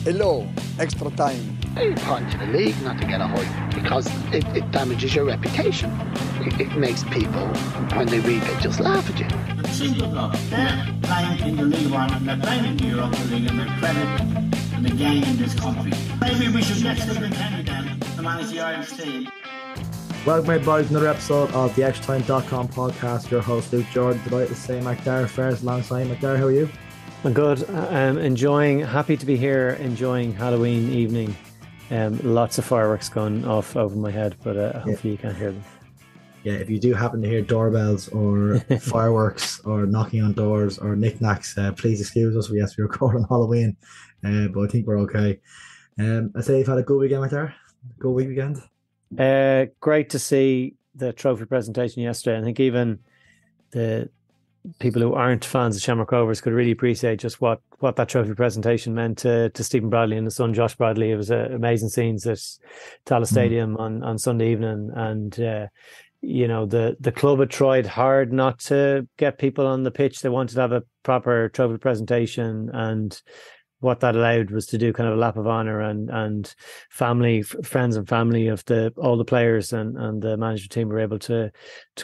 Hello, extra time. You point to the league not to get a high because it damages your reputation. It makes people, when they read it, just laugh at you. The single block, they're playing in the League One and they're playing in the Europa League and they're credit and the game in this country. Maybe we should get Stephen Kenny then to manage the Irish team. Welcome everybody to another episode of the extratime.com podcast. Your host Luke Jordan. Delighted to say Macdara Ferris alongside. Macdara, how are you? I'm good. Happy to be here, enjoying Halloween evening. Lots of fireworks going off over my head, but hopefully you can't hear them. Yeah, if you do happen to hear doorbells or fireworks or knocking on doors or knickknacks, please excuse us. Yes, we record on Halloween, but I think we're okay. I say you've had a good weekend, Macdara. Good weekend. Great to see the trophy presentation yesterday. I think even the people who aren't fans of Shamrock Rovers could really appreciate just what that trophy presentation meant to Stephen Bradley and his son Josh Bradley. It was amazing scenes at Tallaght Stadium on Sunday evening, and the club had tried hard not to get people on the pitch. They wanted to have a proper trophy presentation, and what that allowed was to do kind of a lap of honour and friends and family of all the players and the management team were able to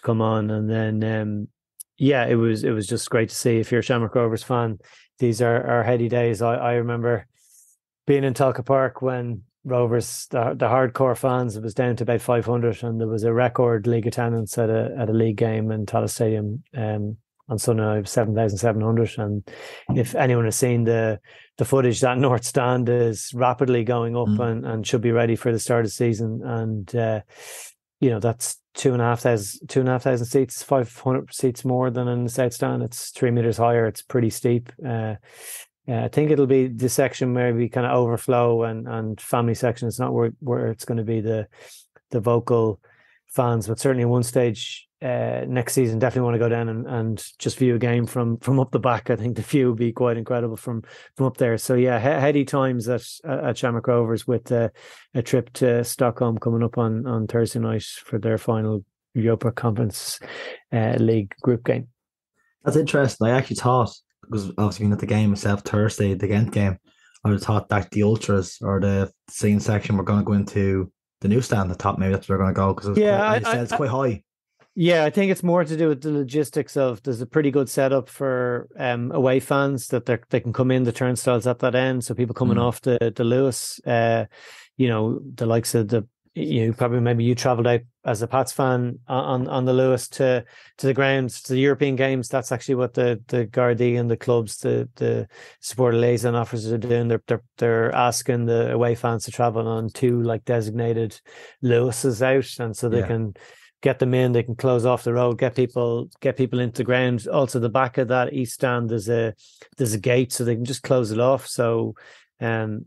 come on, and then it was just great to see. If you're a Shamrock Rovers fan, these are heady days. I remember being in Talca Park when Rovers, the hardcore fans, it was down to about 500, and there was a record league attendance at a league game in Tallaght Stadium on Sunday night of 7,700. And if anyone has seen the footage, that North Stand is rapidly going up and should be ready for the start of the season. And that's 2,500 seats, 500 seats more than in the South Stand. It's 3 meters higher. It's pretty steep. I think it'll be the section where we kind of overflow and family section. It's not where it's going to be the vocal fans, but certainly at one stage next season, definitely want to go down and just view a game from up the back. I think the view would be quite incredible from up there. So yeah, heady times at Shamrock Rovers with a trip to Stockholm coming up on Thursday night for their final Europa Conference League group game. That's interesting. I actually thought, because obviously being at the game myself Thursday, the Ghent game, I would have thought that the ultras or the singing section were going to go into the new stand. I thought maybe that's where they're going to go, because it's quite high. Yeah, I think it's more to do with the logistics of there's a pretty good setup for away fans that they can come in the turnstiles at that end. So people coming off the Lewis, the likes of maybe you travelled out as a Pats fan on the Lewis to the grounds, to the European games. That's actually what the Gardaí and the clubs, the supporter liaison officers are doing. They're asking the away fans to travel on two designated Lewises out, and so they can get them in, they can close off the road, get people into the ground. Also, the back of that east stand, there's a gate, so they can just close it off. So, so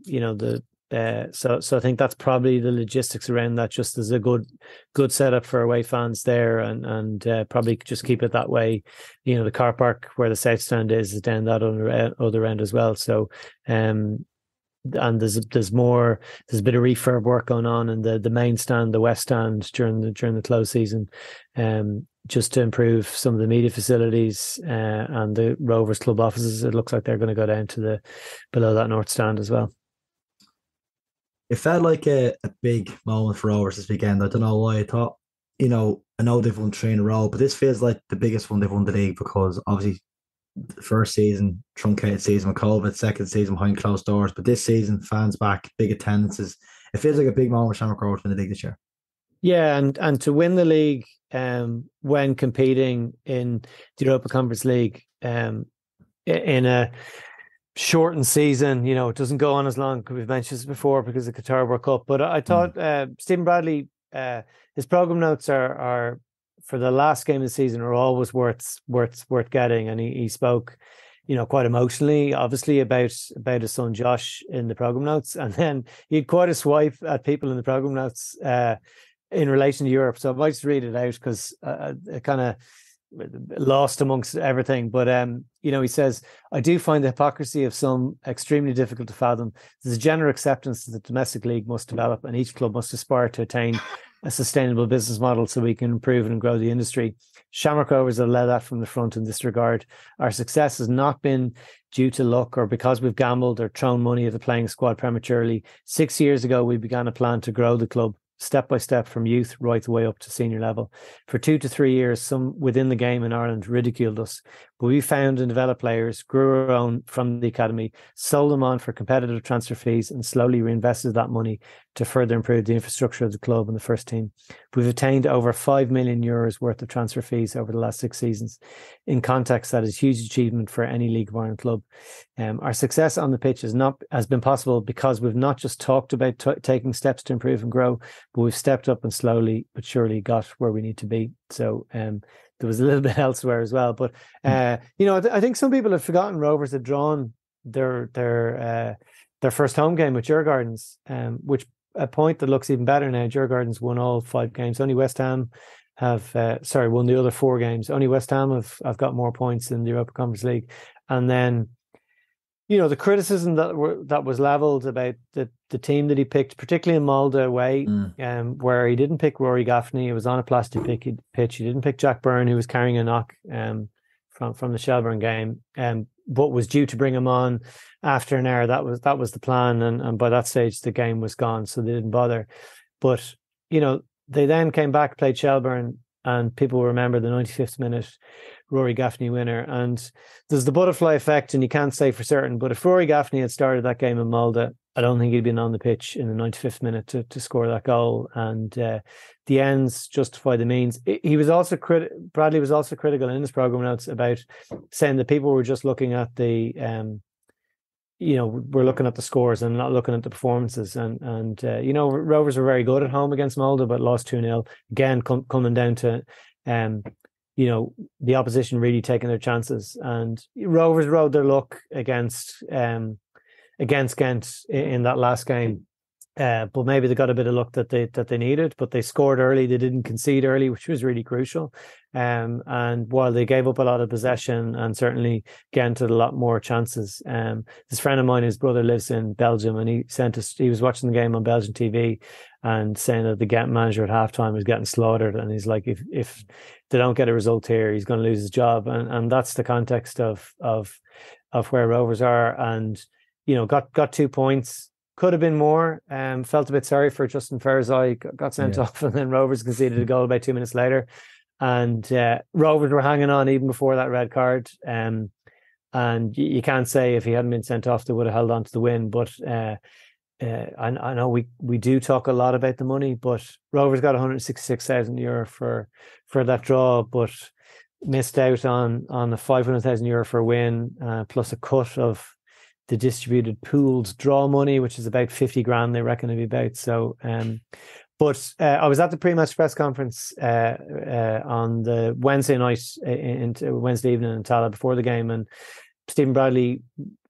I think that's probably the logistics around that. Just as a good setup for away fans there, and probably just keep it that way. The car park where the south stand is down that other end as well. So, and there's a bit of refurb work going on in the main stand, the west stand during the close season, just to improve some of the media facilities and the Rovers club offices. It looks like they're going to go down to below that north stand as well. It felt like a big moment for Rovers this weekend. I don't know why. I thought, I know they've won 3 in a row, but this feels like the biggest one they've won the league, because obviously the first season, truncated season with COVID, second season behind closed doors, but this season, fans back, big attendances. It feels like a big moment for Shamrock Rovers in the league this year. Yeah, and to win the league when competing in the Europa Conference League in a shortened season, it doesn't go on as long, we've mentioned this before, because of the Qatar World Cup. But I thought Stephen Bradley, his programme notes are for the last game of the season are always worth getting, and he spoke, quite emotionally, obviously, about his son Josh in the programme notes, and then he had quite a swipe at people in the programme notes in relation to Europe. So I might just read it out, because it kind of lost amongst everything. But he says, I do find the hypocrisy of some extremely difficult to fathom. There's a general acceptance that the domestic league must develop, and each club must aspire to attain a sustainable business model so we can improve and grow the industry. Shamrock Rovers have led that from the front in this regard. Our success has not been due to luck or because we've gambled or thrown money at the playing squad prematurely. 6 years ago, we began a plan to grow the club step by step from youth right the way up to senior level. For 2 to 3 years, some within the game in Ireland ridiculed us, but we found and developed players, grew our own from the academy, sold them on for competitive transfer fees, and slowly reinvested that money to further improve the infrastructure of the club and the first team. We've attained over €5 million worth of transfer fees over the last 6 seasons. In context, that is a huge achievement for any League of Ireland club. Our success on the pitch has been possible because we've not just talked about taking steps to improve and grow, but we've stepped up and slowly but surely got where we need to be. So there was a little bit elsewhere as well. But, I think some people have forgotten Rovers had drawn their first home game with Djurgårdens, which a point that looks even better now. Djurgårdens won all 5 games. Only West Ham have, won the other 4 games. Only West Ham have got more points in the Europa Conference League. And then, the criticism that was levelled about the team that he picked, particularly in Molde away, where he didn't pick Rory Gaffney. It was on a plastic pitch. He didn't pick Jack Byrne, who was carrying a knock from the Shelbourne game, but was due to bring him on after an hour. That was the plan, and by that stage the game was gone, so they didn't bother. But they then came back, played Shelbourne, and people will remember the 95th minute Rory Gaffney winner. And there's the butterfly effect, and you can't say for certain, but if Rory Gaffney had started that game in Molde, I don't think he'd been on the pitch in the 95th minute to score that goal. And the ends justify the means. He was also Bradley was also critical in his programme notes about saying that people were just looking at the we're looking at the scores and not looking at the performances. And Rovers were very good at home against Molde, but lost 2-0. Again, coming down to the opposition really taking their chances. And Rovers rode their luck against Ghent in that last game. But maybe they got a bit of luck that they needed, but they scored early. They didn't concede early, which was really crucial. And while they gave up a lot of possession and certainly Ghent had a lot more chances. This friend of mine, his brother lives in Belgium, and he was watching the game on Belgian TV and saying that the Ghent manager at halftime was getting slaughtered. And he's like, if they don't get a result here, he's going to lose his job. And that's the context of where Rovers are. And, got 2 points. Could have been more. Felt a bit sorry for Justin Ferris. Got sent off, and then Rovers conceded a goal about 2 minutes later. And Rovers were hanging on even before that red card. And you can't say if he hadn't been sent off, they would have held on to the win. But I know we do talk a lot about the money, but Rovers got €166,000 for that draw, but missed out on a €500,000 for a win, plus a cut of the distributed pooled draw money, which is about 50 grand, they reckon it'd be about. So, but I was at the pre-match press conference on the Wednesday night, Wednesday evening in Tala before the game, and Stephen Bradley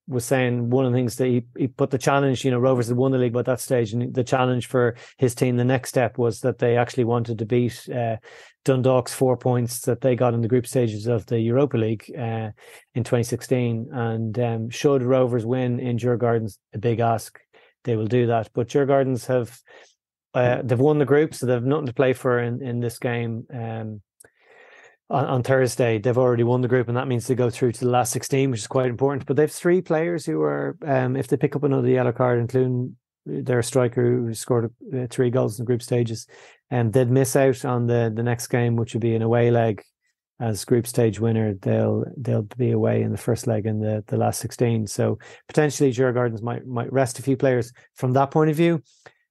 was saying one of the things that he put the challenge, Rovers had won the league by that stage, and the challenge for his team, the next step was that they actually wanted to beat Dundalk's 4 points that they got in the group stages of the Europa League in 2016. And should Rovers win in Djurgårdens, a big ask, they will do that. But Djurgårdens they've won the group, so they've nothing to play for in this game. On Thursday, they've already won the group, and that means they go through to the last 16, which is quite important. But they've 3 players who are, if they pick up another yellow card, including their striker who scored 3 goals in the group stages, and they'd miss out on the next game, which would be an away leg as group stage winner. They'll be away in the first leg in the last 16. So potentially Djurgårdens might rest a few players from that point of view.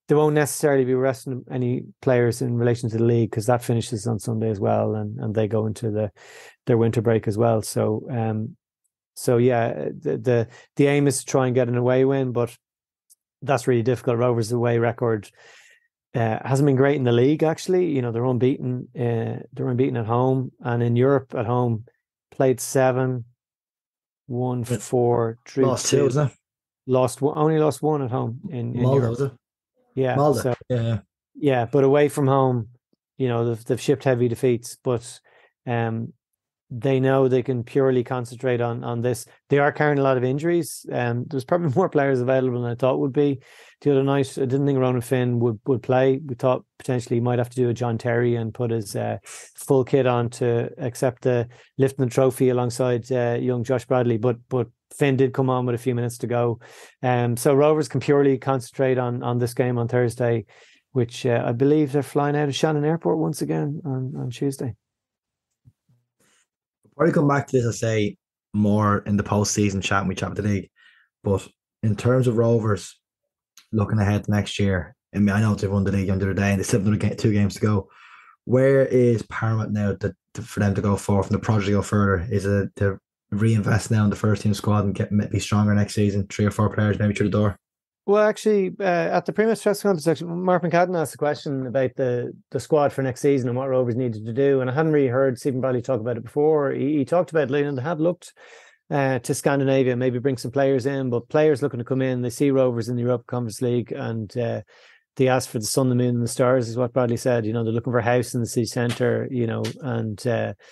They won't necessarily be resting any players in relation to the league, because that finishes on Sunday as well, and they go into their winter break as well. So the aim is to try and get an away win, but that's really difficult. Rovers' away record hasn't been great in the league, actually. They're unbeaten. They're unbeaten at home, and in Europe at home played 7, won 4, drew lost 2, isn't it? Only lost 1 at home in Europe. Was it? Yeah, Molde. so, yeah. But away from home, they've shipped heavy defeats. But they know they can purely concentrate on this. They are carrying a lot of injuries. There's probably more players available than I thought would be the other night. I didn't think Ronan Finn would play. We thought potentially he might have to do a John Terry and put his full kit on to accept the lifting the trophy alongside young Josh Bradley. But Finn did come on with a few minutes to go. So Rovers can purely concentrate on this game on Thursday, which I believe they're flying out of Shannon Airport once again on Tuesday. Before we come back to this, I say more in the post-season chat when we chat with the league. But in terms of Rovers, looking ahead to next year, I mean, I know they've won the league under the day and they still have 2 games to go. Where is paramount now for them to go forward from the project to go further? Is it to reinvest now in the first team squad and be stronger next season? 3 or 4 players maybe through the door? Well, actually, at the pre-match press conference section, Mark McCadden asked a question about the squad for next season and what Rovers needed to do. And I hadn't really heard Stephen Bradley talk about it before. He talked about it, and they have looked to Scandinavia, maybe bring some players in, but players looking to come in, they see Rovers in the Europa Conference League, and they asked for the sun, the moon, and the stars, is what Bradley said. They're looking for a house in the city centre, and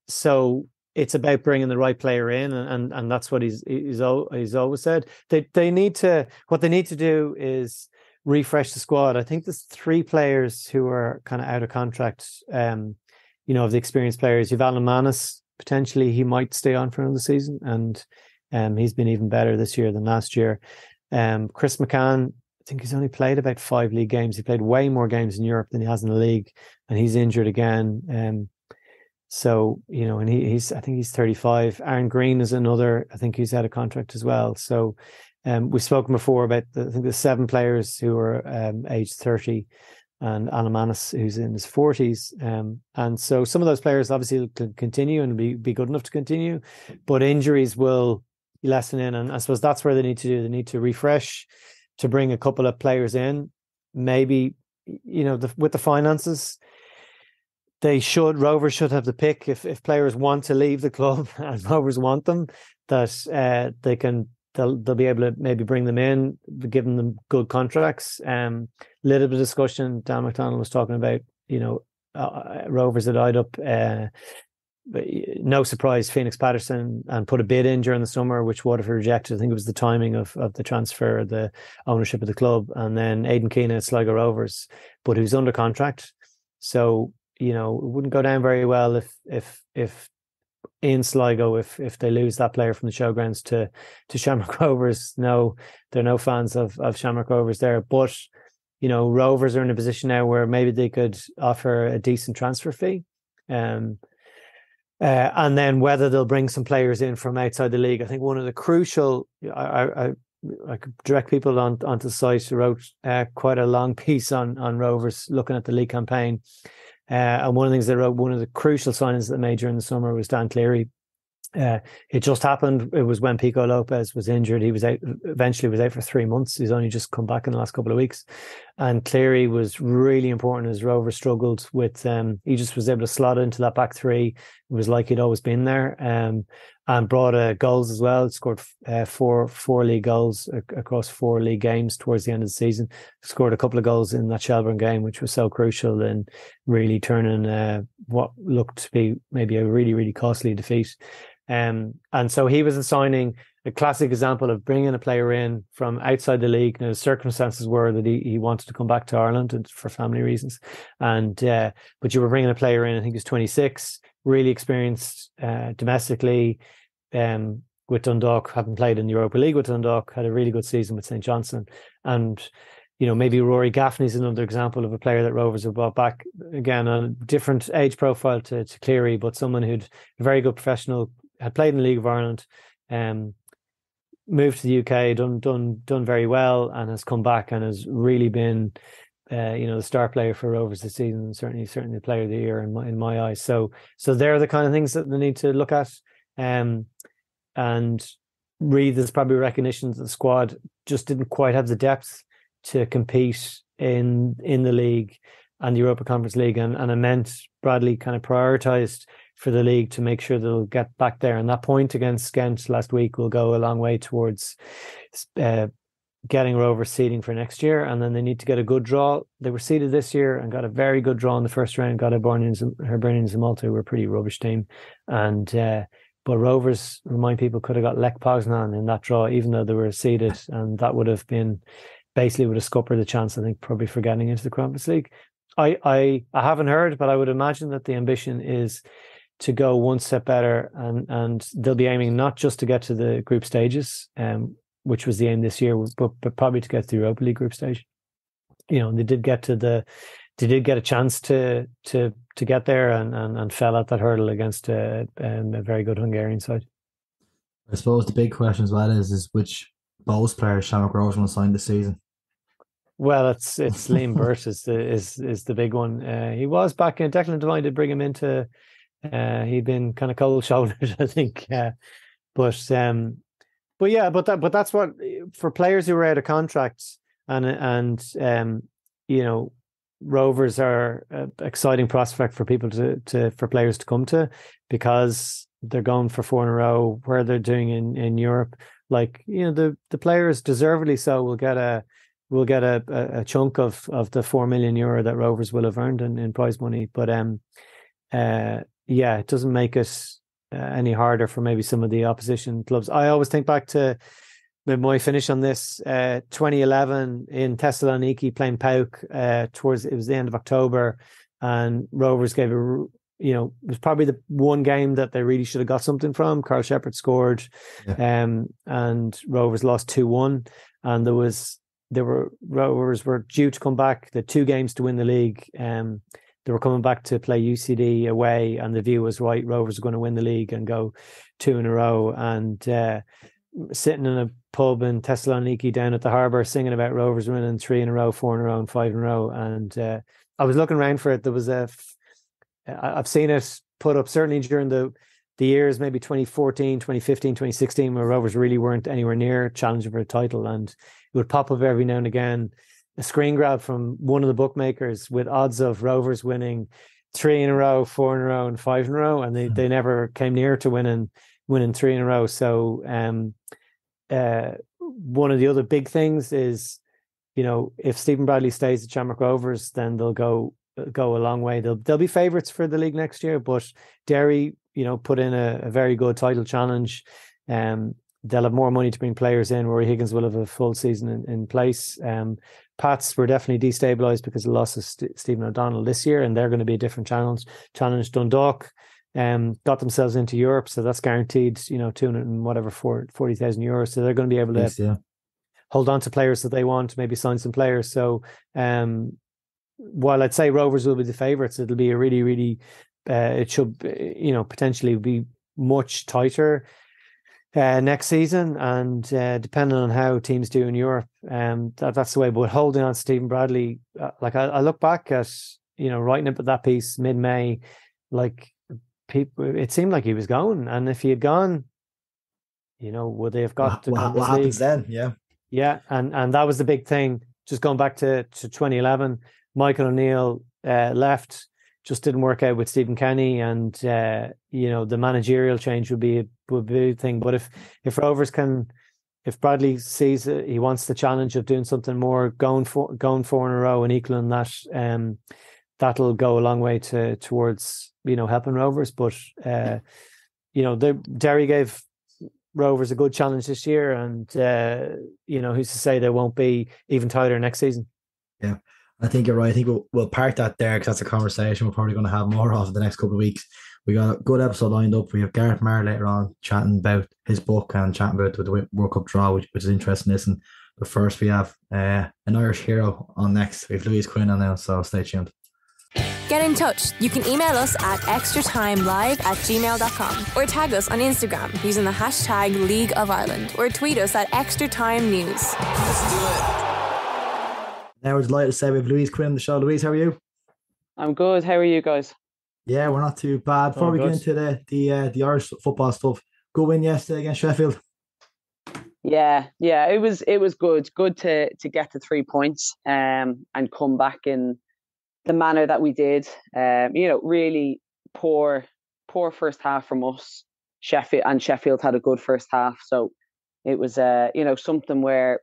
so it's about bringing the right player in, and that's what he's always said. What they need to do is refresh the squad. I think there's 3 players who are kind of out of contract, of the experienced players. You've Alan Manis, potentially he might stay on for another season, and he's been even better this year than last year. Chris McCann, I think he's only played about 5 league games. He played way more games in Europe than he has in the league, and he's injured again. So, and I think he's 35. Aaron Green is another. I think he's out of contract as well. So, we've spoken before about I think there's 7 players who are aged 30, and Alan Manis, who's in his 40s. And so some of those players obviously can continue and be good enough to continue, but injuries will lessen in. And I suppose that's where they need to do. They need to refresh, to bring a couple of players in. Maybe, with the finances, Rovers should have the pick if players want to leave the club and Rovers want them, that they'll be able to maybe bring them in, giving them good contracts. Little bit of discussion. Dan McDonald was talking about, Rovers had eyed up, no surprise, Phoenix Patterson, and put a bid in during the summer, which Waterford rejected. I think it was the timing of the transfer, the ownership of the club, and then Aidan Keane at Sligo Rovers, but who's under contract. So, it wouldn't go down very well if in Sligo, if they lose that player from the showgrounds to Shamrock Rovers. No, there are no fans of Shamrock Rovers there. But, Rovers are in a position now where maybe they could offer a decent transfer fee. And then whether they'll bring some players in from outside the league. I think one of the crucial, I could direct people onto the site. I wrote quite a long piece on Rovers looking at the league campaign. And one of the things they wrote, one of the crucial signings that they made during the summer was Dan Cleary. It just happened. It was when Pico Lopez was injured. He was out, eventually was out for 3 months. He's only just come back in the last couple of weeks. And Cleary was really important as Rovers struggled with, he just was able to slot into that back 3. It was like he'd always been there. And brought goals as well. Scored four league goals across 4 league games towards the end of the season. Scored a couple of goals in that Shelbourne game, which was so crucial in really turning what looked to be maybe a really, really costly defeat. And so he was signing a classic example of bringing a player in from outside the league. Now, the circumstances were that he wanted to come back to Ireland for family reasons. But you were bringing a player in, I think he's 26, really experienced domestically, with Dundalk, having played in the Europa League with Dundalk, had a really good season with St. Johnstone. And, maybe Rory Gaffney's another example of a player that Rovers have brought back, again, on a different age profile to Cleary, but someone who'd a very good professional, had played in the League of Ireland, moved to the UK, done very well, and has come back and has really been, the star player for Rovers this season, and certainly the player of the year in my eyes. So they're the kind of things that they need to look at. And really, there's probably recognition that the squad just didn't quite have the depth to compete in the league and the Europa Conference League, and it meant Bradley kind of prioritised for the league to make sure they'll get back there. And that point against Ghent last week will go a long way towards getting Rovers seeding for next year, and then they need to get a good draw. They were seeded this year and got a very good draw in the first round. Got Hibernians and Malta, who were a pretty rubbish team, and but Rovers, remind people, could have got Lech Poznan in that draw, even though they were seeded, and that would have been basically would have scuppered the chance, I think, probably for getting into the Conference League. I haven't heard, but I would imagine that the ambition is to go one step better, and they'll be aiming not just to get to the group stages, which was the aim this year, but probably to get to the Europa League group stage. They did get a chance to get there and fell at that hurdle against a very good Hungarian side. I suppose the big question as well is which Bows player Shamrock Rovers will sign this season. Well, it's Liam Burt is the big one. He was back in. Declan Devine did bring him into. He'd been kind of cold shouldered, I think. But that's what, for players who are out of contracts and Rovers are an exciting prospect for people for players to come to, because they're going for 4 in a row, where they're doing in Europe. Like, the players, deservedly so, will get a chunk of the €4 million that Rovers will have earned in prize money. But it doesn't make it any harder for maybe some of the opposition clubs. I always think back to my finish on this, 2011 in Thessaloniki playing PAOK, it was the end of October, and Rovers gave it was probably the one game that they really should have got something from. Carl Shepherd scored, and Rovers lost 2-1, and Rovers were due to come back. The 2 games to win the league. They were coming back to play UCD away, and the view was right. Rovers were going to win the league and go 2 in a row. And sitting in a pub in Thessaloniki down at the harbour, singing about Rovers winning 3 in a row, 4 in a row, and 5 in a row. And I was looking around for it. There was I've seen it put up certainly during the years, maybe 2014, 2015, 2016, where Rovers really weren't anywhere near challenging for a title, and it would pop up every now and again. A screen grab from one of the bookmakers with odds of Rovers winning 3 in a row, 4 in a row, and 5 in a row, and they never came near to winning 3 in a row. So one of the other big things is, if Stephen Bradley stays at Shamrock Rovers, then they'll go a long way. They'll be favourites for the league next year, but Derry, put in a very good title challenge. They'll have more money to bring players in. Rory Higgins will have a full season in place. Pats were definitely destabilised because of the loss of Stephen O'Donnell this year, and they're going to be a different challenge. Dundalk got themselves into Europe, so that's guaranteed, 40,000 euros. So they're going to be able to hold on to players that they want, maybe sign some players. So while I'd say Rovers will be the favourites, it'll be a really, really, it should, potentially be much tighter next season, and depending on how teams do in Europe, that's the way. But holding on to Stephen Bradley, I look back at writing up that piece mid-May, people, it seemed like he was going, and if he had gone, would they have got to what happens then? Yeah, and that was the big thing. Just going back to 2011, Michael O'Neill left. Just didn't work out with Stephen Kenny, and the managerial change would be a big thing. But if Rovers if Bradley sees it, he wants the challenge of doing something more, going 4 in a row and equaling that, that'll go a long way towards helping Rovers. But Derry gave Rovers a good challenge this year, and who's to say they won't be even tighter next season? Yeah. I think you're right. I think we'll park that there, because that's a conversation we're probably going to have more of the next couple of weeks. We got a good episode lined up. We have Gareth Maher later on chatting about his book and chatting about the World Cup draw, which is interesting to listen. But first, we have an Irish hero on next. We have Louise Quinn on now, so stay tuned. Get in touch. You can email us at extratimelive@gmail.com or tag us on Instagram using the hashtag League of Ireland, or tweet us at ExtraTimeNews. Let's do it. Now we're delighted to say we have Louise Quinn on the show. Louise, how are you? I'm good. How are you guys? Yeah, we're not too bad. Before we get into the Irish football stuff, good win yesterday against Sheffield. Yeah, it was good. Good to get the 3 points and come back in the manner that we did. Really poor first half from us. Sheffield had a good first half, so it was something where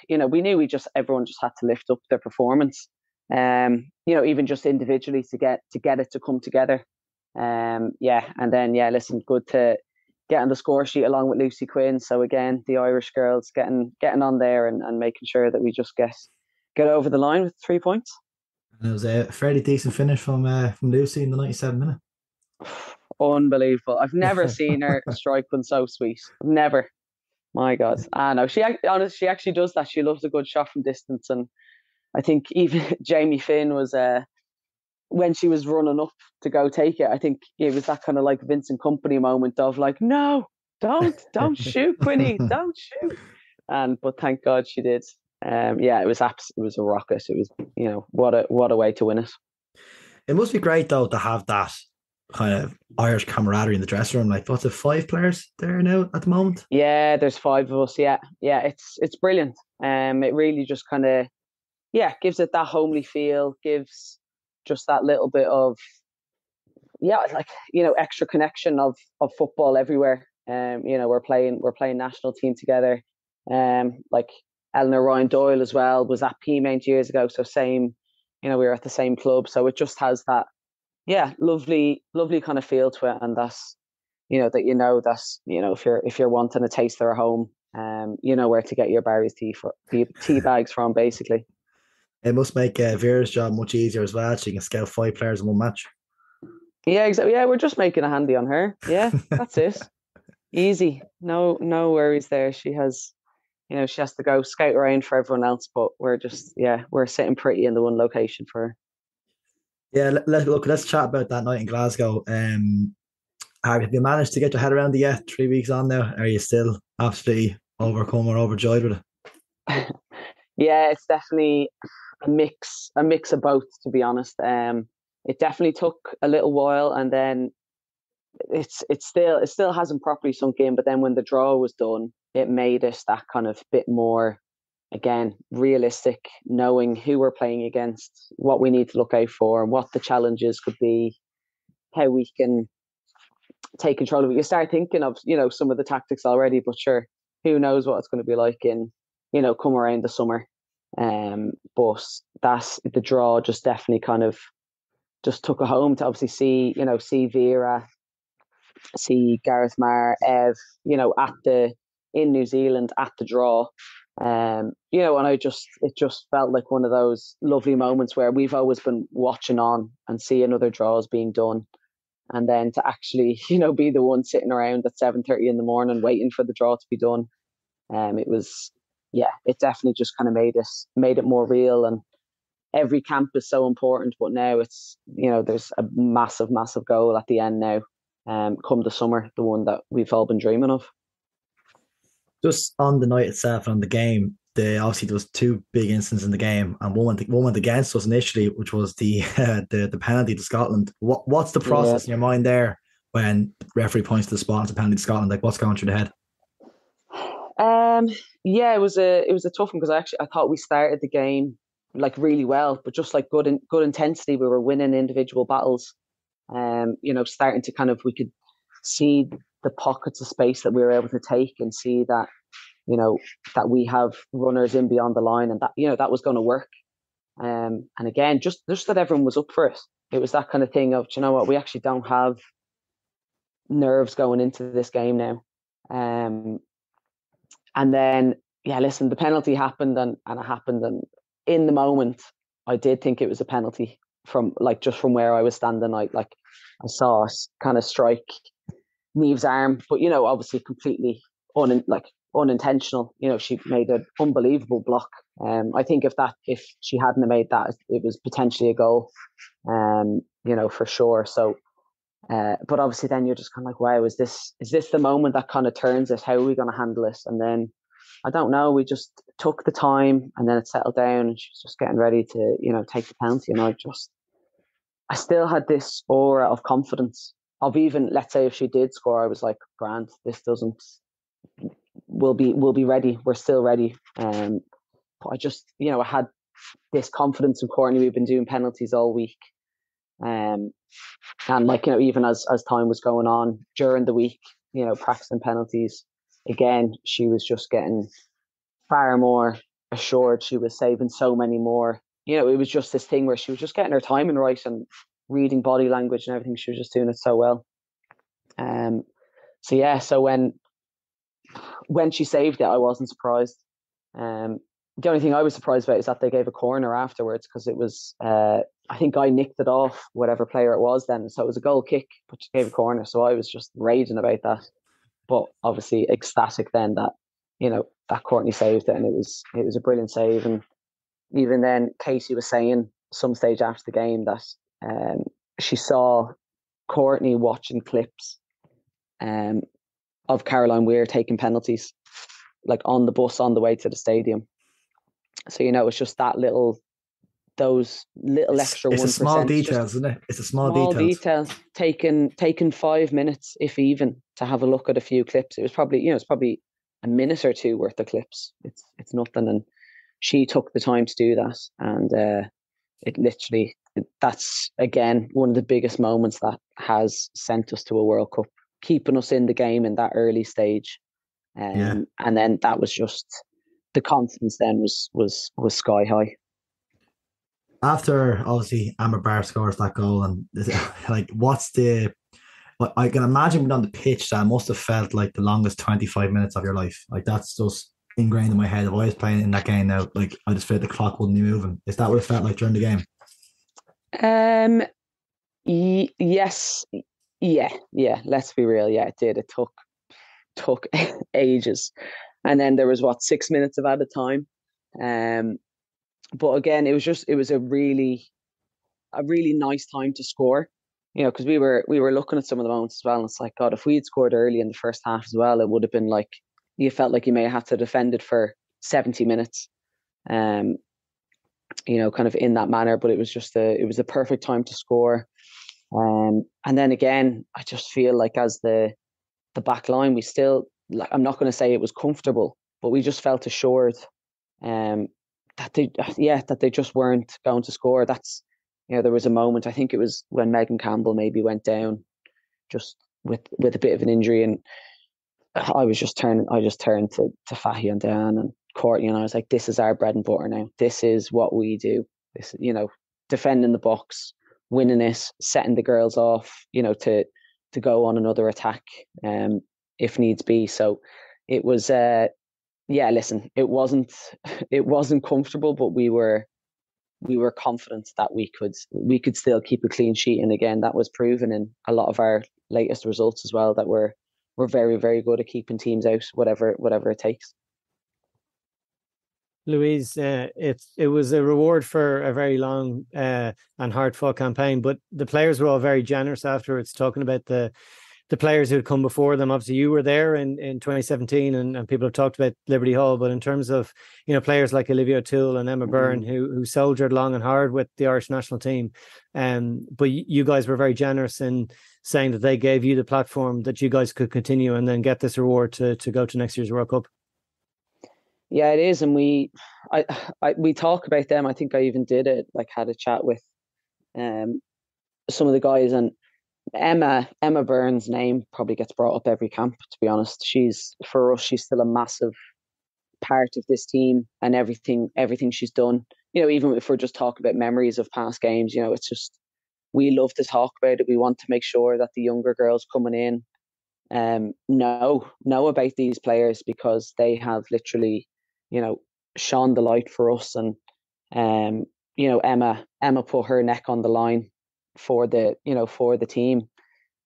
we knew everyone just had to lift up their performance. Even just individually to get it to come together. And then listen, good to get on the score sheet along with Louise Quinn. So again, the Irish girls getting on there and making sure that we just get over the line with 3 points. And it was a fairly decent finish from Lucy in the 97th minute. Unbelievable. I've never seen her strike one so sweet. Never. My God. No, she actually does that. She loves a good shot from distance. And I think even Jamie Finn was, when she was running up to go take it, I think it was that kind of like Vincent Kompany moment of like, no, don't shoot, Quinny, don't shoot. But thank God she did. It was a rocket. It was, what a way to win it. It must be great though to have that kind of Irish camaraderie in the dressing room. Like, what's it, 5 players there now at the moment? Yeah, there's 5 of us. Yeah, it's brilliant. It really just kind of gives it that homely feel, gives just that little bit of extra connection of football everywhere. We're playing national team together. Like Eleanor Ryan Doyle as well was at Peamount years ago, so same, we were at the same club, so it just has that lovely kind of feel to it. And that's that's if you're wanting a taste of our home, where to get your Barry's tea bags from, basically. It must make Vera's job much easier as well. She can scout 5 players in one match. Yeah, exactly. Yeah, we're just making a handy on her. Yeah, that's it. Easy. No worries there. She has, she has to go scout around for everyone else, but we're sitting pretty in the one location for her. Yeah, let's chat about that night in Glasgow. Have you managed to get your head around it yet? 3 weeks on now, are you still absolutely overcome or overjoyed with it? Yeah, it's definitely a mix of both, to be honest. It definitely took a little while, and then it still hasn't properly sunk in. But then when the draw was done, it made us that kind of bit more, again, realistic, knowing who we're playing against, what we need to look out for, and what the challenges could be, how we can take control of it. You start thinking of some of the tactics already, but sure, who knows what it's going to be like in come around the summer. But that's the draw just definitely kind of just took a home to obviously see Vera, see Gareth, Maher, Ev, in New Zealand at the draw. And it just felt like one of those lovely moments where we've always been watching on and seeing other draws being done. And then to actually, be the one sitting around at 7:30 in the morning waiting for the draw to be done. It definitely just kind of made it more real. And every camp is so important, but now it's, there's a massive, massive goal at the end now. Come the summer, the one that we've all been dreaming of. Just on the night itself and on the game, obviously there was 2 big incidents in the game, and one went against us initially, which was the penalty to Scotland. What's the process in your mind there when the referee points to the spot and the penalty to Scotland? Like, what's going through the head? It was a tough one, because I thought we started the game like really well, but just like good intensity. We were winning individual battles. Starting to kind of, we could see the pockets of space that we were able to take, and see that that we have runners in beyond the line, and that that was going to work. And again, just that everyone was up for it. It was that kind of thing of, we actually don't have nerves going into this game now. And then, listen, the penalty happened, and it happened. And in the moment, I did think it was a penalty from where I was standing. I saw us kind of strike Niamh's arm, but, obviously completely unintentional. She made an unbelievable block. I think if she hadn't have made that, it was potentially a goal, for sure. So, but obviously then you're just kind of like, wow, is this the moment that kind of turns it? How are we going to handle this? And then, I don't know, we just took the time, and then it settled down, and she was just getting ready to, take the penalty. And I still had this aura of confidence of, even, let's say if she did score, I was like, grand, we'll be ready. We're still ready. But I just, I had this confidence in Courtney. We've been doing penalties all week. And even as time was going on during the week, practicing penalties, again, she was just getting far more assured she was saving so many more. You know, it was just this thing where she was just getting her timing right and reading body language and everything. She was just doing it so well. So yeah, so when she saved it, I wasn't surprised. The only thing I was surprised about is that they gave a corner afterwards, because it was, I think I nicked it off whatever player it was then. So it was a goal kick, but she gave a corner. So I was just raging about that. But obviously ecstatic then that, you know, that Courtney saved it, and it was a brilliant save. And even then, Casey was saying some stage after the game that she saw Courtney watching clips of Caroline Weir taking penalties, like on the bus on the way to the stadium. So, you know, it's just those little extra 1%. It's a small details, isn't it? It's a small details. Taking 5 minutes, if even, to have a look at a few clips. It was probably, it's probably a minute or two worth of clips. It's nothing. And she took the time to do that. And that's, again, one of the biggest moments that has sent us to a World Cup, keeping us in the game in that early stage. And then that was just, the confidence then was sky high. After, obviously, Maher scores that goal, and like, I can imagine being on the pitch, that must have felt like the longest 25 minutes of your life. Like, that's just ingrained in my head. If I was playing in that game now, like, I just felt the clock wouldn't be moving. Is that what it felt like during the game? Yes. Yeah. Let's be real. Yeah, it did. It took ages. And then there was 6 minutes of added time. But again, it was a really nice time to score, you know, because we were looking at some of the moments as well. And it's like, God, if we had scored early in the first half as well, it would have been like, you felt like you may have had to defend it for 70 minutes, you know, kind of in that manner. But it was just it was a perfect time to score. And then again, I just feel like as the back line, we still, like, I'm not going to say it was comfortable, but we just felt assured that they just weren't going to score. That's, you know, there was a moment, I think it was when Megan Campbell maybe went down just with a bit of an injury, and I just turned to Fahy and Diane and Courtney, and I was like, this is our bread and butter now. This is what we do. This, you know, defending the box, winning it, setting the girls off, you know, to go on another attack if needs be. So it was listen, it wasn't comfortable, but we were confident that we could still keep a clean sheet. And again, that was proven in a lot of our latest results as well, that we're very, very good at keeping teams out, whatever it takes. Louise, it was a reward for a very long and hard-fought campaign, but the players were all very generous afterwards, talking about the players who had come before them. Obviously, you were there in 2017, and people have talked about Liberty Hall, but in terms of, you know, players like Olivia O'Toole and Emma Byrne who soldiered long and hard with the Irish national team, but you guys were very generous in saying that they gave you the platform that you guys could continue and then get this reward to go to next year's World Cup. Yeah, it is, and we talk about them. I think I even had a chat with some of the guys, and Emma Byrne's name probably gets brought up every camp, to be honest. She's still a massive part of this team, and everything she's done. You know, even if we're just talking about memories of past games, you know, it's just, we love to talk about it. We want to make sure that the younger girls coming in know about these players, because they have literally, you know, shone the light for us. And you know, Emma put her neck on the line for the team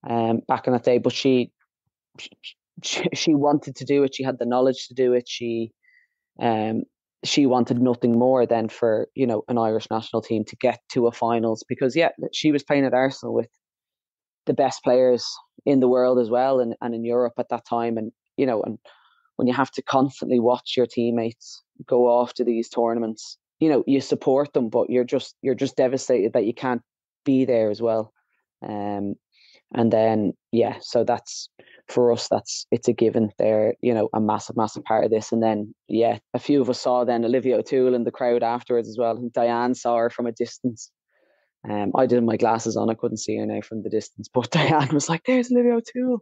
back in that day, but she wanted to do it. She had the knowledge to do it. She wanted nothing more than for, you know, an Irish national team to get to a finals, because she was playing at Arsenal with the best players in the world as well, and in Europe at that time. And, you know, and when you have to constantly watch your teammates go off to these tournaments, you know, you support them, but you're just devastated that you can't be there as well. And then, so that's, for us, it's a given. They're, you know, a massive part of this. And then, a few of us saw then Olivia O'Toole in the crowd afterwards as well. And Diane saw her from a distance. I did have my glasses on. I couldn't see her now from the distance, but Diane was like, there's Olivia O'Toole.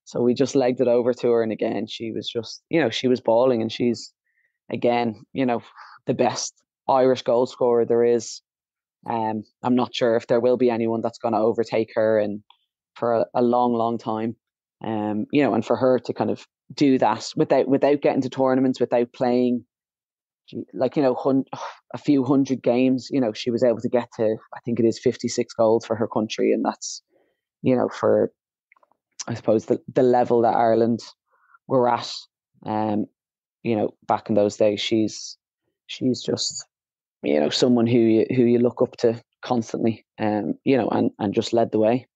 So we just legged it over to her. And again, she was just, you know, she was bawling, and she's again, the best Irish goal scorer there is. I'm not sure if there will be anyone that's going to overtake her and for a long, long time. And for her to kind of do that without getting to tournaments, without playing, a few hundred games, she was able to get to, I think it is 56 goals for her country. And that's, for, I suppose, the level that Ireland were at, back in those days, she's just, someone who you look up to constantly, and just led the way.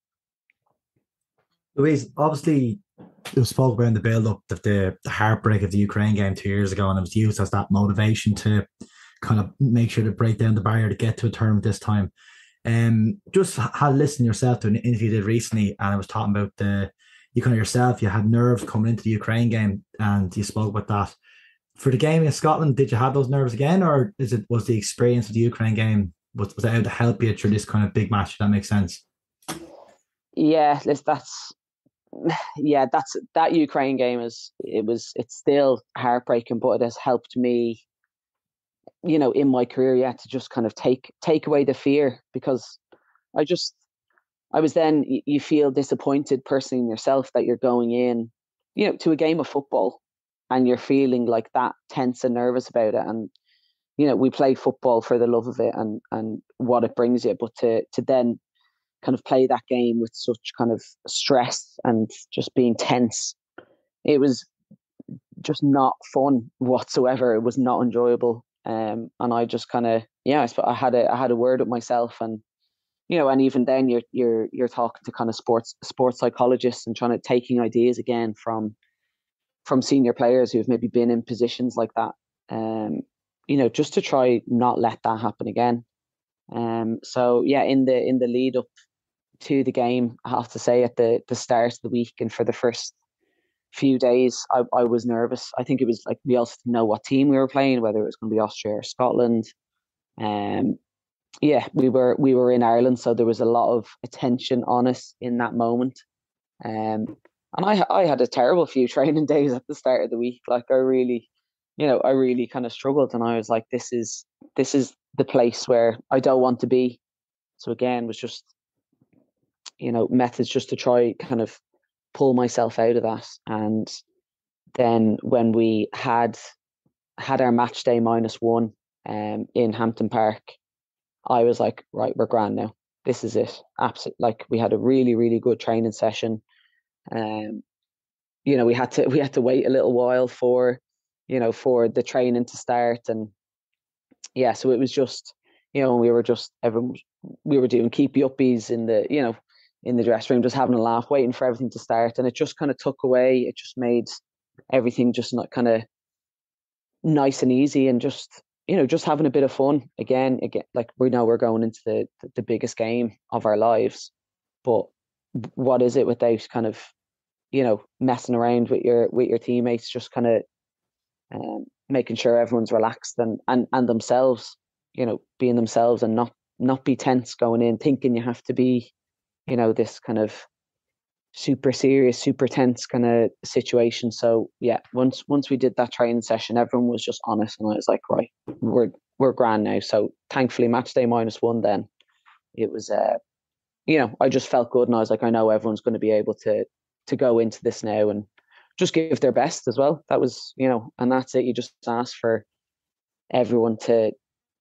Louise, obviously, it was spoke about in the build-up of the heartbreak of the Ukraine game 2 years ago, and it was used as that motivation to kind of make sure to break down the barrier to get to a tournament this time. Just had listened yourself to an interview you did recently, and I was talking about you had nerves coming into the Ukraine game, and you spoke about that. For the game in Scotland, did you have those nerves again, or was the experience of the Ukraine game was it able to help you through this kind of big match? If that makes sense. Yeah, that Ukraine game it's still heartbreaking, but it has helped me, in my career, to just kind of take away the fear, because I was then, you feel disappointed personally in yourself that you're going in, to a game of football and you're feeling like that tense and nervous about it. And, we play football for the love of it and what it brings you, but to then kind of play that game with such kind of stress and just being tense, it was just not fun whatsoever. It was not enjoyable. And I just kind of, I had a word with myself, and, and even then you're talking to kind of sports psychologists and trying to taking ideas again from senior players who've maybe been in positions like that, just to try not let that happen again. So yeah, in the lead up to the game, I have to say at the start of the week and for the first few days, I was nervous. I think it was like we also didn't know what team we were playing, whether it was going to be Austria or Scotland. We were in Ireland, so there was a lot of attention on us in that moment. And I had a terrible few training days at the start of the week. Like I really kind of struggled, and I was like, this is the place where I don't want to be. So again, was just, methods just to try kind of pull myself out of that. And then when we had our match day -1 in Hampton Park, I was like, right, we're grand now. This is it. Absolutely. Like we had a really, really good training session. We had to wait a little while for the training to start. And yeah, so it was just, we were doing keepy uppies in the dressing room, just having a laugh, waiting for everything to start. And it just kind of took away, it just made everything just not kind of nice and easy, and just, just having a bit of fun again, like we know we're going into the biggest game of our lives, but what is it without kind of, messing around with your teammates, just kind of making sure everyone's relaxed and themselves, being themselves, and not be tense going in, thinking you have to be, this kind of super serious, super tense kind of situation. So yeah, once we did that training session, everyone was just honest, and I was like, right, we're grand now. So thankfully, match day -1, then it was, I just felt good, and I was like, I know everyone's going to be able to go into this now and just give their best as well. That was, and that's it. You just ask for everyone to,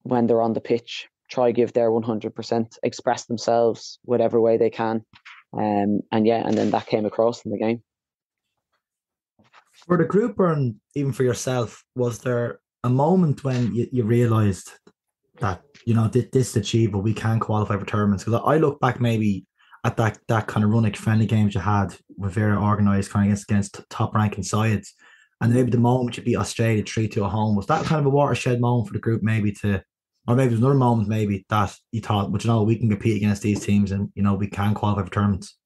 when they're on the pitch, try give their 100%, express themselves whatever way they can. And then that came across in the game. For the group, and even for yourself, was there a moment when you realised that, this is achievable, we can qualify for tournaments? Because I look back maybe at that kind of run of friendly games you had with very organised kind of against top ranking sides, and maybe the moment you beat Australia 3-2 at home, was that kind of a watershed moment for the group, maybe or maybe there's another moment maybe that you thought, but we can compete against these teams, and we can qualify for tournaments?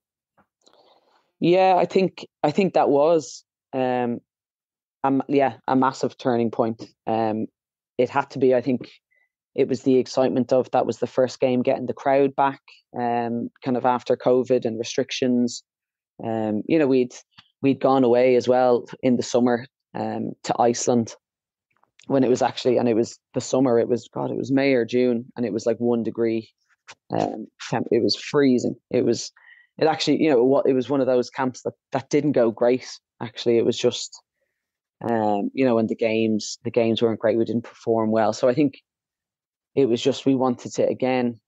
Yeah, I think that was a massive turning point. It had to be. I think it was the excitement of that was the first game, getting the crowd back, kind of after COVID and restrictions. We'd gone away as well in the summer to Iceland, when it was actually, and it was the summer, it was May or June, and it was like 1 degree. It was freezing. It actually, it was one of those camps that didn't go great. Actually, it was just, and the games weren't great. We didn't perform well. So I think it was just, we wanted to, again,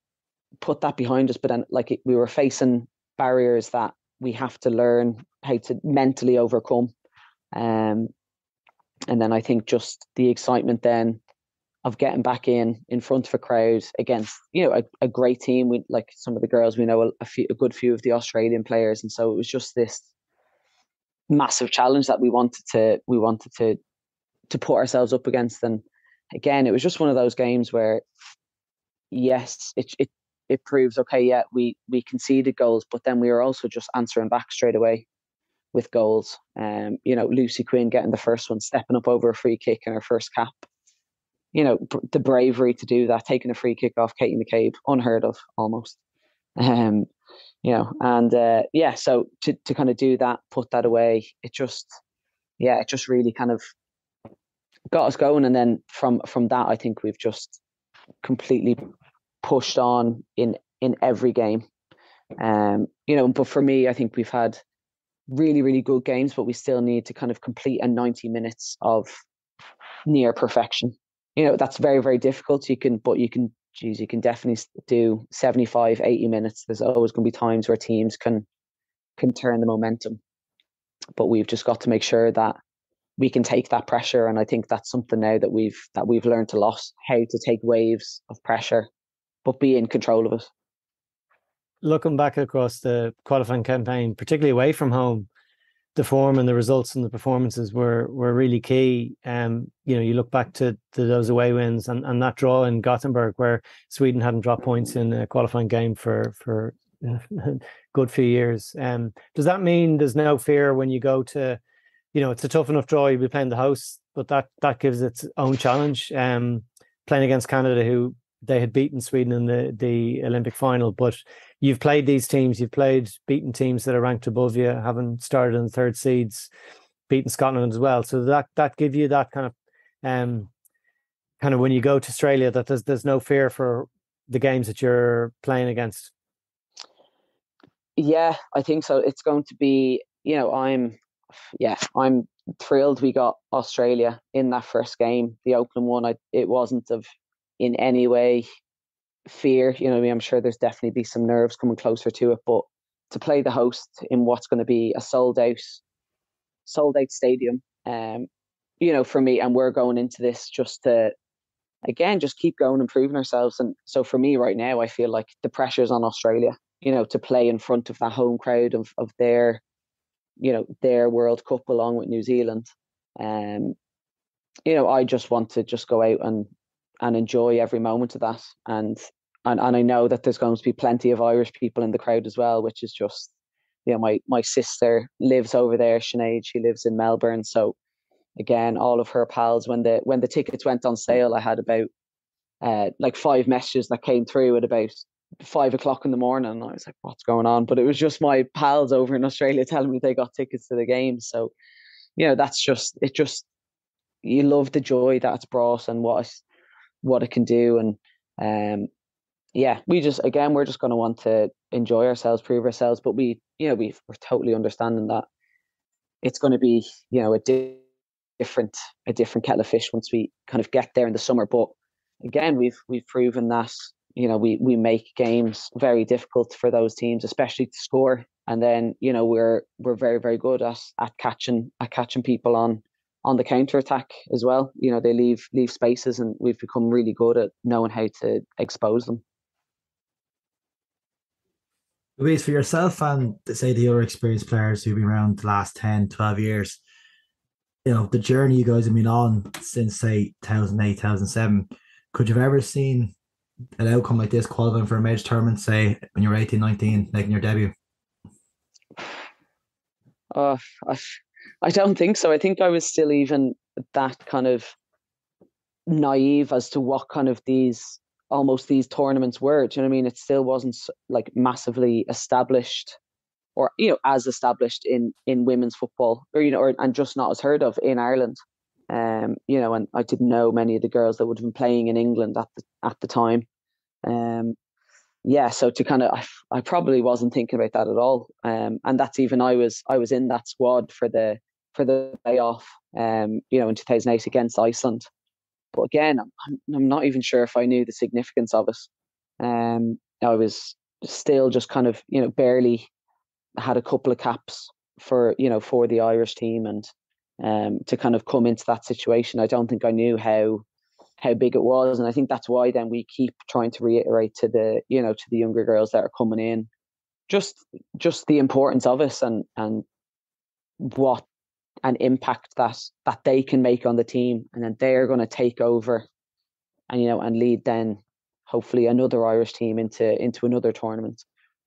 put that behind us, but then we were facing barriers that we have to learn how to mentally overcome. And then I think just the excitement then of getting back in front of a crowd against, a great team. We, like some of the girls, we know a good few of the Australian players. And so it was just this massive challenge that we wanted to put ourselves up against. And again, it was just one of those games where, yes, it proves, okay, yeah, we conceded goals, but then we were also just answering back straight away with goals. Lucy Quinn getting the first one, stepping up over a free kick in her first cap. The bravery to do that, taking a free kick off Katie McCabe, unheard of almost. So to kind of do that, put that away, it just really kind of got us going. And then from that, I think we've just completely pushed on in every game. But for me, I think we've had really, really good games, but we still need to kind of complete a 90 minutes of near perfection. That's very, very difficult. You can definitely do 75, 80 minutes. There's always going to be times where teams can turn the momentum, but we've just got to make sure that we can take that pressure. And I think that's something now that we've learned a lot, how to take waves of pressure, but be in control of it. Looking back across the qualifying campaign, particularly away from home, the form and the results and the performances were really key. You look back to those away wins and that draw in Gothenburg, where Sweden hadn't dropped points in a qualifying game for a good few years. Does that mean there's no fear when you go to, it's a tough enough draw, you'll be playing the hosts, but that gives its own challenge. Playing against Canada, who they had beaten Sweden in the Olympic final, but you've played these teams, you've played beaten teams that are ranked above you, having started in the third seeds, beaten Scotland as well. So that give you that kind of when you go to Australia, that there's no fear for the games that you're playing against. Yeah, I think so. It's going to be, I'm thrilled we got Australia in that first game, the opening one. It wasn't in any way fear. I'm sure there's definitely be some nerves coming closer to it, but to play the host in what's going to be a sold out stadium, for me, and we're going into this just to, again, just keep going and proving ourselves. And so for me right now, I feel like the pressure's on Australia, to play in front of that home crowd of their, their World Cup along with New Zealand. I just want to just go out and enjoy every moment of that. And I know that there's going to be plenty of Irish people in the crowd as well, which is just, my sister lives over there, Sinead, she lives in Melbourne. So again, all of her pals, when the tickets went on sale, I had about 5 messages that came through at about 5 o'clock in the morning. And I was like, what's going on? But it was just my pals over in Australia telling me they got tickets to the game. So, that's just, you love the joy that it's brought and what it can do. And we just, again, we're just going to want to enjoy ourselves, prove ourselves, but we're totally understanding that it's going to be, a different kettle of fish once we kind of get there in the summer. But again, we've proven that, we make games very difficult for those teams, especially to score. And then, we're very, very good at catching people on the counter attack as well. They leave spaces, and we've become really good at knowing how to expose them. Louise, for yourself and say the other experienced players who've been around the last 10, 12 years, the journey you guys have been on since, say, 2008, 2007, could you have ever seen an outcome like this, qualifying for a major tournament, say, when you were 18, 19, making your debut? I don't think so. I think I was still even that kind of naive as to what kind of these tournaments were. Do you know what I mean? It still wasn't like massively established, or as established in women's football, or and just not as heard of in Ireland. you know, and I didn't know many of the girls that would have been playing in England at the time. Yeah, so to kind of, I probably wasn't thinking about that at all. And that's even I was in that squad for the playoff, you know, in 2008 against Iceland. But again, I'm not even sure if I knew the significance of it. I was still just kind of, you know, barely had a couple of caps for the Irish team, and to kind of come into that situation, I don't think I knew how big it was. And I think that's why then we keep trying to reiterate to the younger girls that are coming in, just the importance of it, and what an impact that they can make on the team, and then they're going to take over and, you know, and lead then hopefully another Irish team into another tournament.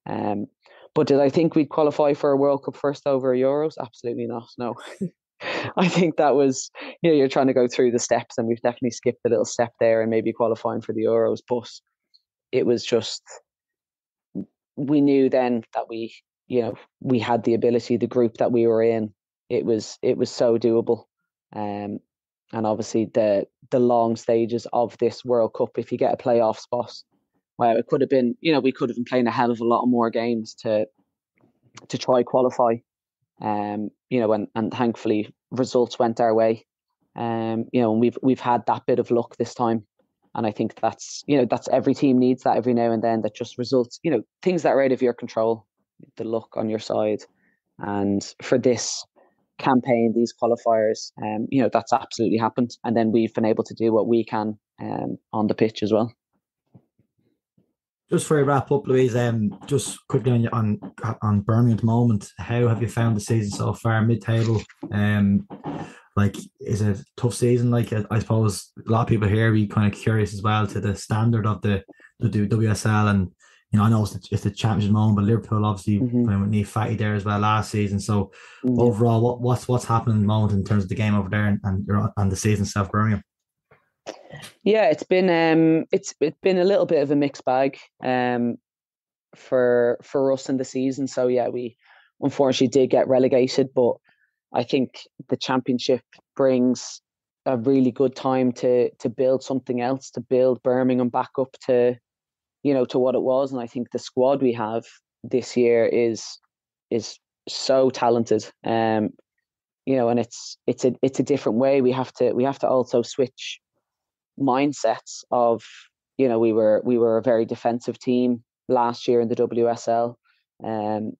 But did I think we'd qualify for a World Cup first over Euros? Absolutely not. No. I think that was, you know, you're trying to go through the steps, and we've definitely skipped a little step there and maybe qualifying for the Euros. But it was just, we knew then that we had the ability, the group that we were in, it was so doable. And obviously the long stages of this World Cup, if you get a playoff spot, well, it could have been, you know, we could have been playing a hell of a lot more games to try qualify. You know, and thankfully results went our way. You know, and we've had that bit of luck this time, and I think that's every team needs that every now and then, that just results, you know, things that are out of your control, the luck on your side. And for this campaign, these qualifiers, you know, that's absolutely happened, and then we've been able to do what we can on the pitch as well. Just for a wrap up, Louise, just quickly on Birmingham at the moment, how have you found the season so far, mid-table? Like, is it a tough season? Like, I suppose a lot of people here be kind of curious as well to the standard of the WSL, and, you know, I know it's the championship moment, but Liverpool obviously playing with Niamh Fatty there as well last season. So overall, what's happening at the moment in terms of the game over there and the season itself, Birmingham? Yeah, it's been a little bit of a mixed bag for us in the season. So yeah, we unfortunately did get relegated, but I think the championship brings a really good time to build something else, to build Birmingham back up to, you know, to what it was. And I think the squad we have this year is so talented. You know, and it's a different way. We have to also switch mindsets of, you know, we were a very defensive team last year in the WSL, and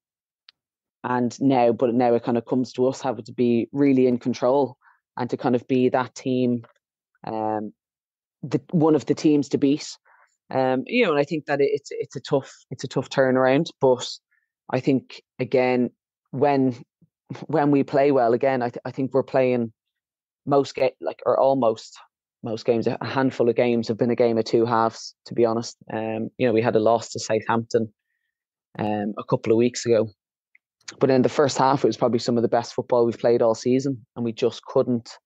now it kind of comes to us having to be really in control and to kind of be that team, one of the teams to beat. You know, and I think that it's a tough turnaround, but I think again when we play well again, I think we're playing most games. A handful of games have been a game of two halves, to be honest. You know, we had a loss to Southampton a couple of weeks ago, but in the first half it was probably some of the best football we've played all season, and we just couldn't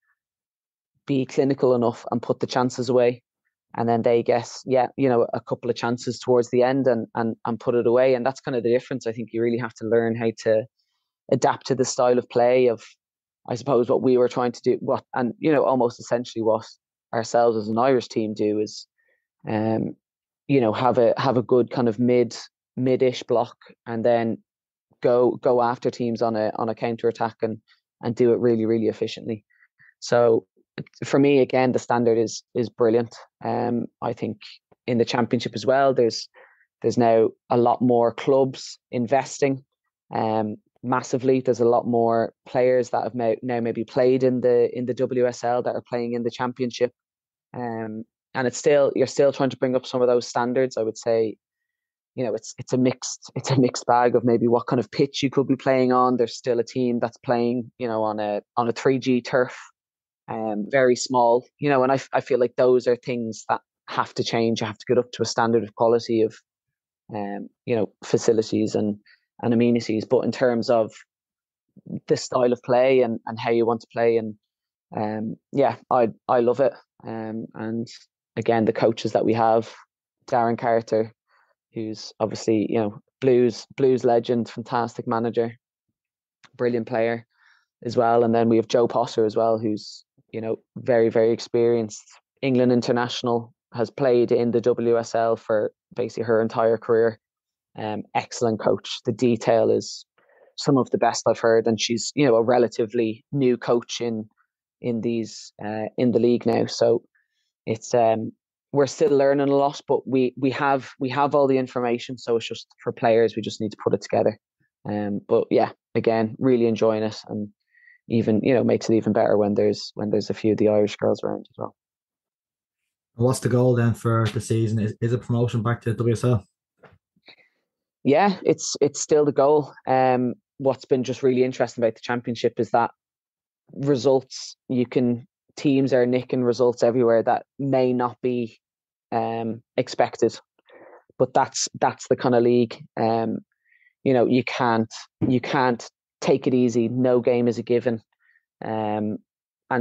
be clinical enough and put the chances away. And then they a couple of chances towards the end and put it away. And that's kind of the difference. I think you really have to learn how to adapt to the style of play of, I suppose, what we were trying to do, almost essentially what ourselves as an Irish team do is, you know, have a good kind of mid-ish block, and then go after teams on a counter attack and do it really, really efficiently. So for me, again, the standard is brilliant. I think in the championship as well, there's now a lot more clubs investing massively. There's a lot more players that have now maybe played in the WSL that are playing in the championship. And you're still trying to bring up some of those standards. I would say, you know, it's a mixed bag of maybe what kind of pitch you could be playing on. There's still a team that's playing, you know, on a 3G turf, very small, you know, and I feel like those are things that have to change. You have to get up to a standard of quality of, you know, facilities and amenities. But in terms of the style of play and how you want to play, and I love it. And again, the coaches that we have, Darren Carter, who's obviously, you know, blues legend, fantastic manager, brilliant player as well. And then we have Joe Potter as well, who's, very, very experienced England international, has played in the WSL for basically her entire career. Excellent coach. The detail is some of the best I've heard, and she's a relatively new coach in the league now. So it's we're still learning a lot, but we have all the information. So it's just for players, we just need to put it together. But yeah, again, really enjoying it, and even makes it even better when there's a few of the Irish girls around as well. What's the goal then for the season? Is a promotion back to WSL? Yeah, it's still the goal. What's been just really interesting about the championship is that results, teams are nicking results everywhere that may not be expected, but that's the kind of league. You can't take it easy. No game is a given. And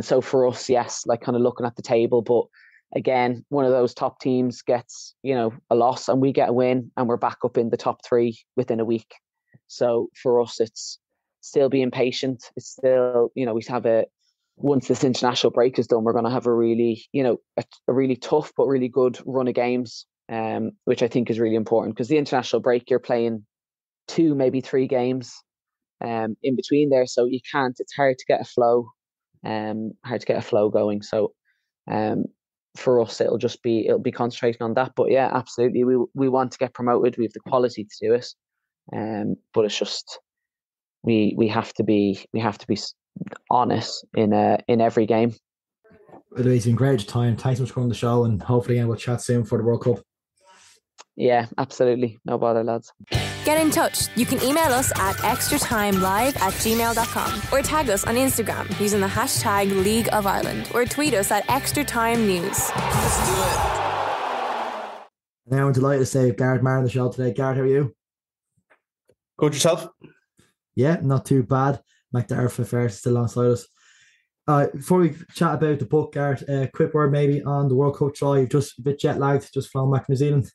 so for us, yes, like kind of looking at the table, but again, one of those top teams gets, a loss and we get a win and we're back up in the top 3 within a week. So for us, it's still being patient. It's still, we have once this international break is done, we're going to have a really, a really tough but really good run of games, which I think is really important, because the international break, you're playing 2, maybe 3 games in between there. So it's hard to get a flow, going. So for us, it'll be concentrating on that. But yeah, absolutely, we want to get promoted. We have the quality to do it, but it's just we have to be honest in every game. Louise, it's been great time. Thanks so much for coming on the show, and hopefully again we'll chat soon for the World Cup. Yeah, absolutely. No bother, lads. Get in touch. You can email us at extratimelive@gmail.com or tag us on Instagram using the hashtag League of Ireland, or tweet us at ExtraTimeNews. Let's do it. Now I'm delighted to say Gareth Maher on the show today. Gareth, how are you? Good, yourself? Yeah, not too bad. Macdara for Ferris still alongside us. Before we chat about the book, Gareth, a quick word maybe on the World Cup try. You've just a bit jet lagged, just flown back to New Zealand.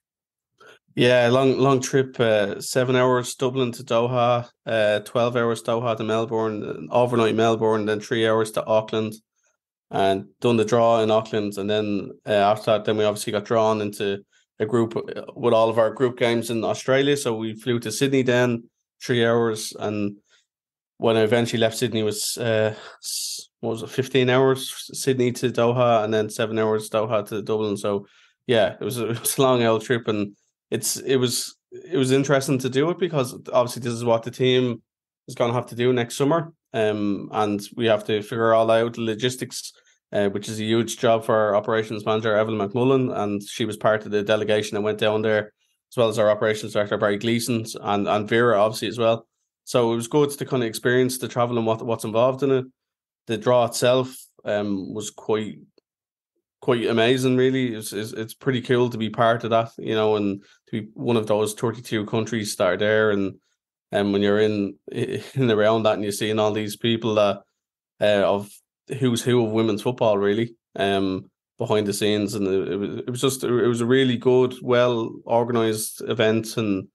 Yeah, long trip, 7 hours Dublin to Doha, 12 hours Doha to Melbourne, overnight Melbourne, then 3 hours to Auckland, and done the draw in Auckland. And then after that, then we obviously got drawn into a group with all of our group games in Australia. So we flew to Sydney then, 3 hours. And when I eventually left Sydney was, 15 hours Sydney to Doha, and then 7 hours Doha to Dublin. So yeah, it was a long old trip, and it was interesting to do it, because obviously this is what the team is going to have to do next summer, and we have to figure all out the logistics, which is a huge job for our operations manager Evelyn McMullen, and she was part of the delegation that went down there, as well as our operations director Barry Gleeson and Vera obviously as well. So it was good to kind of experience the travel and what's involved in it. The draw itself was quite amazing, really. It's pretty cool to be part of that, and to be one of those 32 countries that are there, and when you're in around that and you're seeing all these people that of who's who of women's football, really, behind the scenes, and it was a really good, well organized event, and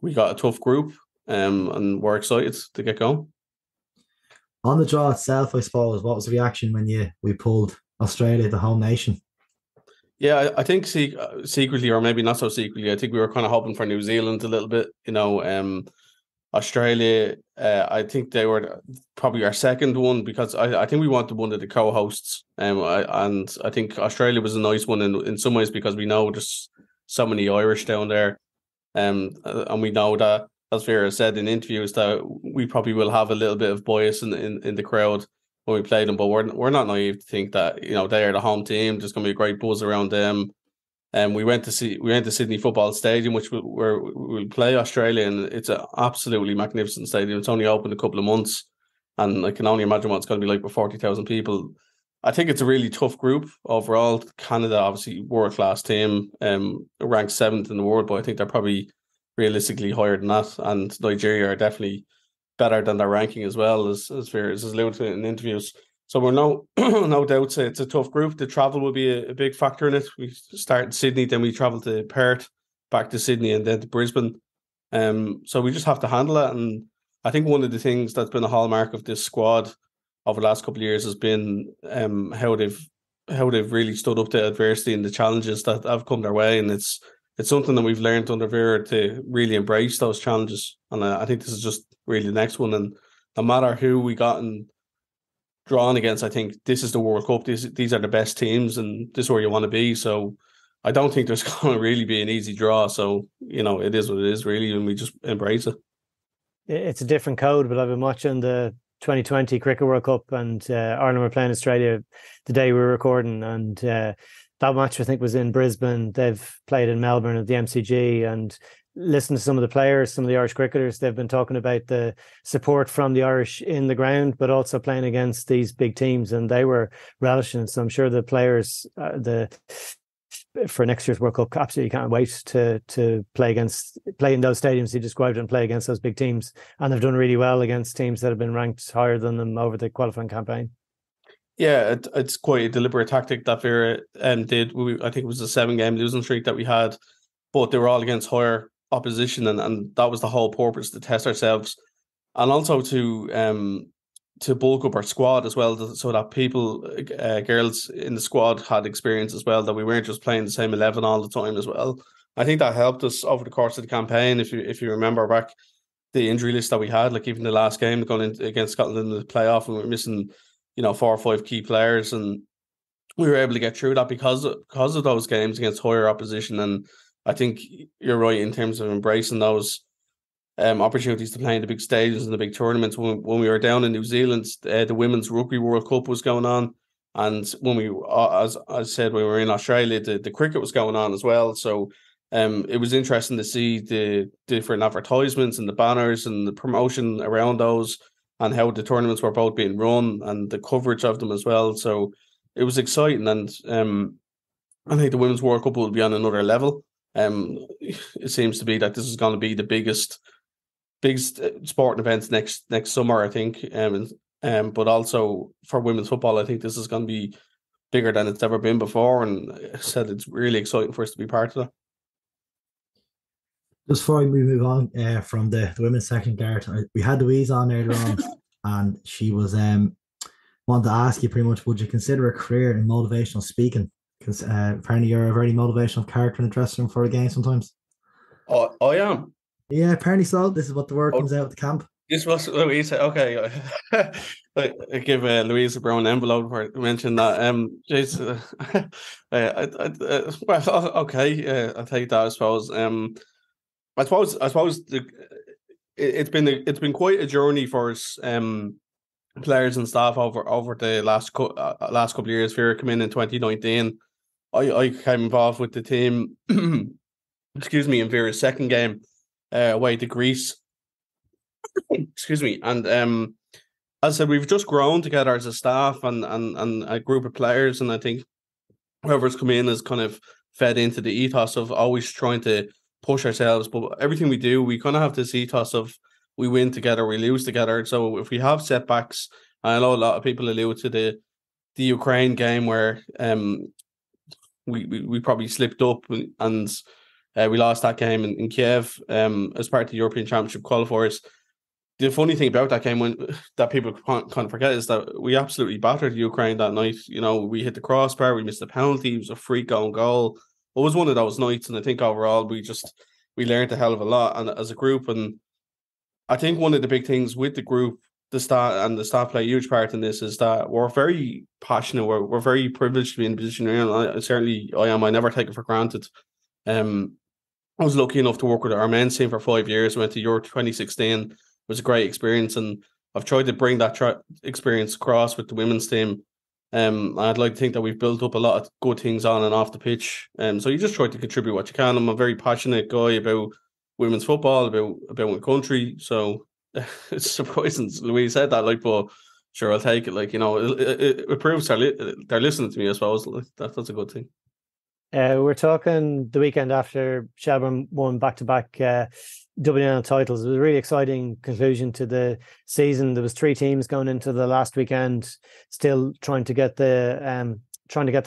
we got a tough group, and we're excited to get going. On the draw itself, I suppose, what was the reaction when we pulled Australia, the home nation? Yeah, I think secretly, or maybe not so secretly, I think we were kind of hoping for New Zealand a little bit. Australia, I think they were probably our second one, because I think we wanted one of the co-hosts, and I think Australia was a nice one in some ways, because we know there's so many Irish down there, and we know that, as Vera said in interviews, that we probably will have a little bit of bias in the crowd when we play them, but we're not naive to think that they are the home team. There's going to be a great buzz around them. And we went to Sydney Football Stadium, which we'll play Australia, and it's an absolutely magnificent stadium. It's only opened a couple of months, and I can only imagine what it's going to be like with 40,000 people. I think it's a really tough group overall. Canada, obviously, world-class team, ranked 7th in the world, but I think they're probably realistically higher than that. And Nigeria are definitely better than their ranking as well, as Ferris has alluded to in interviews. So we're no doubt it's a tough group. The travel will be a big factor in it. We start in Sydney, then we travel to Perth, back to Sydney, and then to Brisbane. So we just have to handle it. And I think one of the things that's been a hallmark of this squad over the last couple of years has been how they've really stood up to adversity and the challenges that have come their way, and it's something that we've learned under Vera to really embrace those challenges. And I think this is just really the next one. And no matter who we got and drawn against, I think this is the World Cup. These are the best teams, and this is where you want to be. So I don't think there's going to really be an easy draw. So, it is what it is, really, and we just embrace it. It's a different code, but I've been watching the 2020 Cricket World Cup, and Ireland were playing Australia the day we were recording, and that match I think was in Brisbane. They've played in Melbourne at the MCG, and listen to some of the players, some of the Irish cricketers, they've been talking about the support from the Irish in the ground, but also playing against these big teams, and they were relishing it. So I'm sure the players for next year's World Cup absolutely can't wait to play in those stadiums you described and play against those big teams. And they've done really well against teams that have been ranked higher than them over the qualifying campaign. Yeah, it's quite a deliberate tactic that Vera did. I think it was a 7-game losing streak that we had, but they were all against higher opposition, and that was the whole purpose, to test ourselves, and also to bulk up our squad as well, so that people, girls in the squad, had experience as well, that we weren't just playing the same 11 all the time as well. I think that helped us over the course of the campaign. If you remember back the injury list that we had, like even the last game going in against Scotland in the playoff, and we were missing 4 or 5 key players, and we were able to get through that because of those games against higher opposition. And I think you're right in terms of embracing those opportunities to play in the big stadiums and the big tournaments. When we were down in New Zealand, the Women's Rugby World Cup was going on, and when we, as I said, we were in Australia, the cricket was going on as well. So it was interesting to see the different advertisements and the banners and the promotion around those, and how the tournaments were both being run and the coverage of them as well. So it was exciting, and I think the Women's World Cup will be on another level. It seems to be that this is going to be the biggest sporting events next summer, I think. But also for women's football, I think this is going to be bigger than it's ever been before. And I said it's really exciting for us to be part of that. Just before we move on from the women's section, Gareth, we had Louise on earlier on, and she was wanted to ask you pretty much, would you consider a career in motivational speaking? Because apparently you're a very motivational character in the dressing room for a game sometimes. Oh, I am? Yeah, apparently so. This is what the word comes out of the camp. This was Louise. Okay. I give Louise a brown envelope for mentioning that. Well, okay, I'll take that, I suppose. I suppose it's been quite a journey for us, players and staff over the last couple of years. Vera came in 2019. I came involved with the team, excuse me, in Vera's second game away to Greece. Excuse me, and as I said, we've just grown together as a staff and a group of players, and I think whoever's come in has kind of fed into the ethos of always trying to push ourselves. But everything we do, we kind of have this ethos of we win together, we lose together. So if we have setbacks, I know a lot of people allude to the Ukraine game where we probably slipped up and we lost that game in Kiev as part of the European Championship qualifiers. The funny thing about that game that people can't forget is that we absolutely battered Ukraine that night. We hit the crossbar, we missed the penalty, it was a freak on goal. It was one of those nights, and I think overall we learned a hell of a lot and as a group. And I think one of the big things with the group, the staff play a huge part in this, is that we're very passionate. We're very privileged to be in a position we're in. I am. I never take it for granted. I was lucky enough to work with our men's team for 5 years. Went to Euro 2016. It was a great experience, and I've tried to bring that experience across with the women's team. I'd like to think that we've built up a lot of good things on and off the pitch. So you just try to contribute what you can. I'm a very passionate guy about women's football, about my country. So it's surprising Louise said that, but sure, I'll take it. It proves they're listening to me, I suppose. That's a good thing. We're talking the weekend after Shelbourne won back-to-back WNL titles. It was a really exciting conclusion to the season. There was 3 teams going into the last weekend, still trying to get the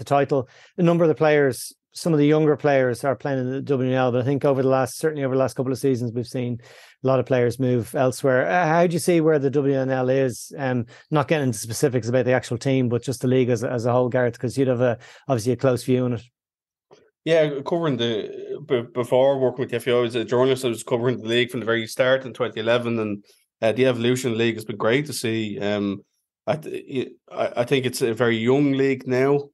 title. A number of the players some of the younger players are playing in the WNL, but I think certainly over the last couple of seasons, we've seen a lot of players move elsewhere. How do you see where the WNL is? Not getting into specifics about the actual team, but just the league as a whole, Gareth, because you'd have obviously a close view on it. Yeah, covering before working with the FAI as a journalist, I was covering the league from the very start in 2011, and the evolution of the league has been great to see. I think it's a very young league now,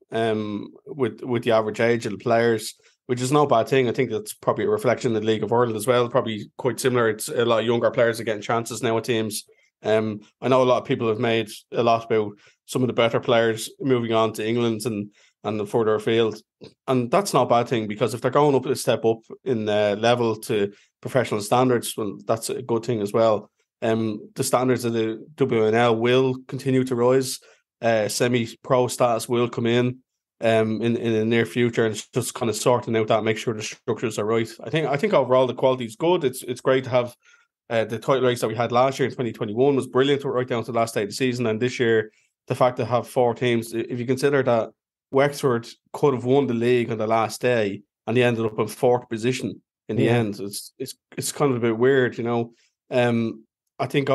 with the average age of the players, which is no bad thing. I think that's probably a reflection of the League of Ireland as well. Probably quite similar. It's a lot of younger players are getting chances now at teams. I know a lot of people have made a lot about some of the better players moving on to England and further afield, and that's not a bad thing, because if they're going up a step up in level to professional standards, well, that's a good thing as well. The standards of the WNL will continue to rise. Semi-pro status will come in the near future, and it's just kind of sorting out that, make sure the structures are right. I think overall the quality is good. It's great to have the title race that we had last year in 2021 was brilliant right down to the last day of the season, and this year the fact to have 4 teams, if you consider that Wexford could have won the league on the last day and they ended up in 4th position in the end, it's kind of a bit weird, you know. I think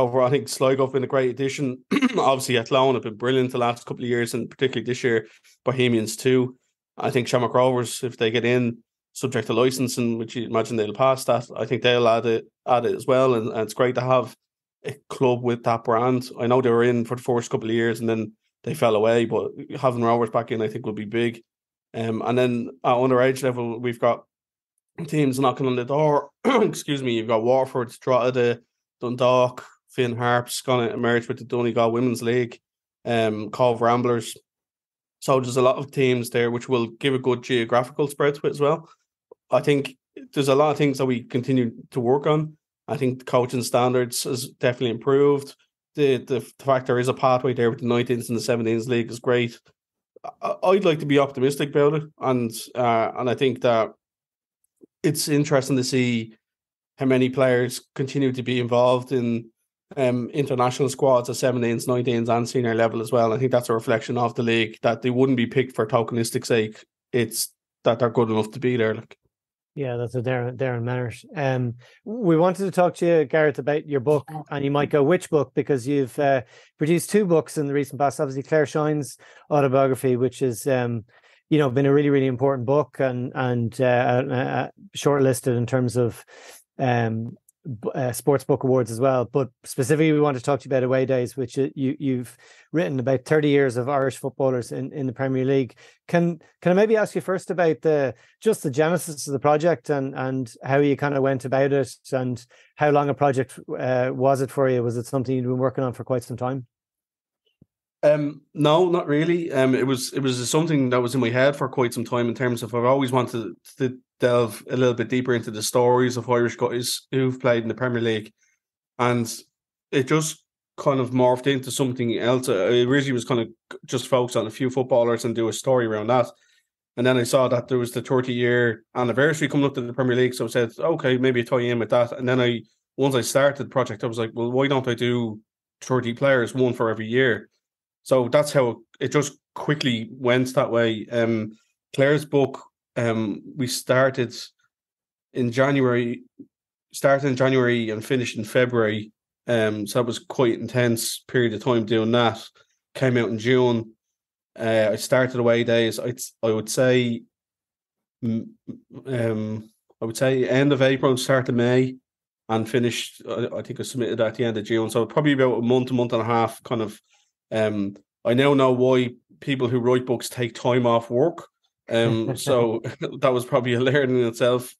Sligo have been a great addition. Obviously, Athlone have been brilliant the last couple of years, and particularly this year, Bohemians too. I think Shamrock Rovers, if they get in, subject to licensing, which you imagine they'll pass that, I think they'll add it as well. And it's great to have a club with that brand. I know they were in for the first couple of years and then they fell away, but having Rovers back in, I think, will be big. And then at underage level, we've got teams knocking on the door. Excuse me, you've got Waterford, Drogheda, Dundalk, Finn Harps going to emerge with the Donegal Women's League, Cove Ramblers. So there's a lot of teams there which will give a good geographical spread to it as well. I think there's a lot of things that we continue to work on. I think the coaching standards has definitely improved. The fact there is a pathway there with the 19s and the 17s league is great. I'd like to be optimistic about it, and I think that it's interesting to see how many players continue to be involved in international squads at 17s, 19s and senior level as well. I think that's a reflection of the league, that they wouldn't be picked for tokenistic sake. It's that they're good enough to be there. Yeah, that's a Darren Manners. We wanted to talk to you, Gareth, about your book, and you might go, which book? Because you've produced 2 books in the recent past. Obviously, Claire Shine's autobiography, which is been a really, really important book and shortlisted in terms of sports book awards as well. But specifically, we want to talk to you about Away Days, which you've written about 30 years of Irish footballers in the Premier League. Can I maybe ask you first about the genesis of the project and how you kind of went about it, and how long a project was it for you? Was it something you'd been working on for quite some time? No, not really. It was something that was in my head for quite some time, in terms of I've always wanted to delve a little bit deeper into the stories of Irish guys who've played in the Premier League, and it just kind of morphed into something else. I originally was kind of just focused on a few footballers and do a story around that, and then I saw that there was the 30-year anniversary coming up to the Premier League, so I said, okay, maybe tie in with that. And then once I started the project, I was like, well, why don't I do 30 players, one for every year? So that's how it just quickly went that way. Claire's book, we started in January and finished in February. So that was quite an intense period of time doing that. Came out in June. I started Away Days. I would say end of April, start of May, and finished. I think I submitted at the end of June. So probably about a month and a half, kind of. I now know why people who write books take time off work. So that was probably a learning in itself.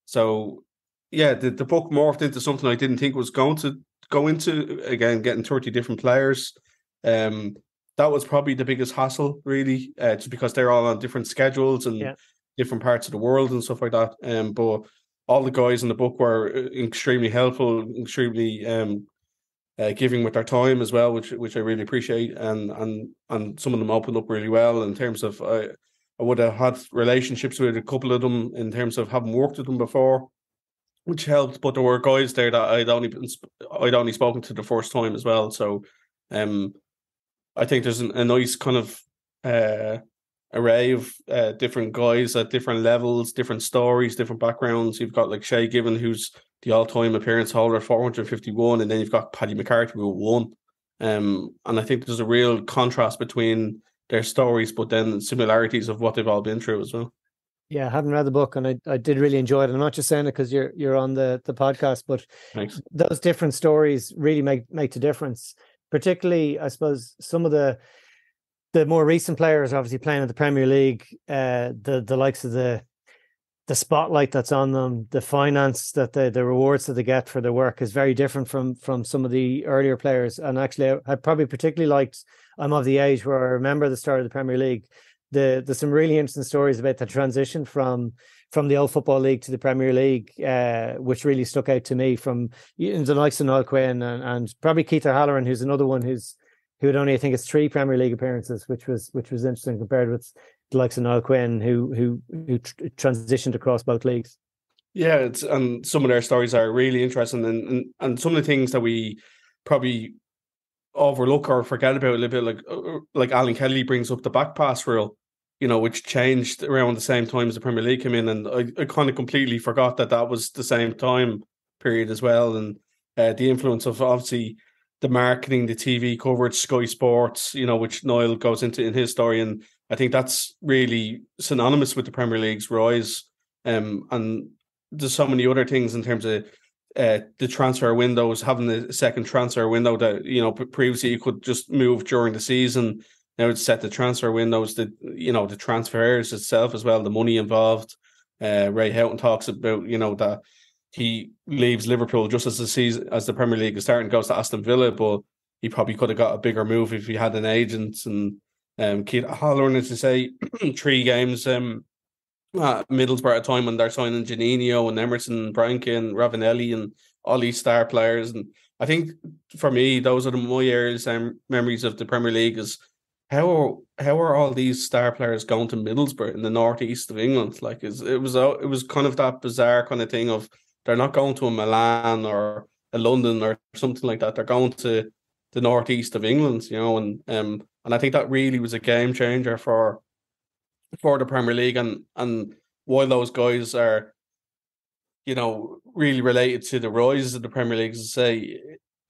So yeah, the book morphed into something I didn't think was going to go into. Again, getting 30 different players. That was probably the biggest hassle, really, just because they're all on different schedules and different parts of the world and stuff like that. But all the guys in the book were extremely helpful, extremely giving with their time as well, which I really appreciate, and some of them opened up really well in terms of I would have had relationships with a couple of them in terms of having worked with them before, which helped. But there were guys there that I'd only spoken to the first time as well. So I think there's a nice kind of array of different guys at different levels, different stories, different backgrounds. You've got like Shay Given, who's the all-time appearance holder, 451, and then you've got Paddy McCarthy, who won. And I think there's a real contrast between their stories, but then similarities of what they've all been through as well. Yeah, I haven't read the book, and I did really enjoy it. I'm not just saying it because you're on the podcast, but Thanks. Those different stories really make the difference. Particularly, I suppose, some of the more recent players obviously playing in the Premier League, the likes of the spotlight that's on them, the finance that the rewards that they get for their work is very different from some of the earlier players. And actually, I probably particularly liked. I'm of the age where I remember the start of the Premier League. There's some really interesting stories about the transition from the old Football League to the Premier League, which really stuck out to me, from the likes of Noel Quinn and probably Keith O'Halloran, who's another one who had only, I think it's 3 Premier League appearances, which was interesting compared with the likes of Noel Quinn, who transitioned across both leagues. Yeah, and some of their stories are really interesting, and some of the things that we probably overlook or forget about a little bit, like Alan Kelly brings up the back pass rule, which changed around the same time as the Premier League came in, and I kind of completely forgot that was the same time period as well, and the influence of obviously the marketing, the TV coverage, Sky Sports, which Niall goes into in his story, and I think that's really synonymous with the Premier League's rise, and there's so many other things in terms of the transfer windows, having a second transfer window that previously you could just move during the season. Now it's set the transfer windows, the transfers itself as well, the money involved. Ray Houghton talks about that he leaves Liverpool just as the Premier League is starting, goes to Aston Villa, but he probably could have got a bigger move if he had an agent. And Keith O'Halloran, as you say, 3 games at Middlesbrough at a time when they're signing Janino and Emerson, Branca and Ravanelli and all these star players. And I think for me, those are my earliest memories of the Premier League, is how are all these star players going to Middlesbrough in the northeast of England? Like it was kind of that bizarre kind of thing of they're not going to a Milan or a London or something like that. They're going to the northeast of England, and I think that really was a game changer for the Premier League, and while those guys are, really related to the rise of the Premier League, as I say,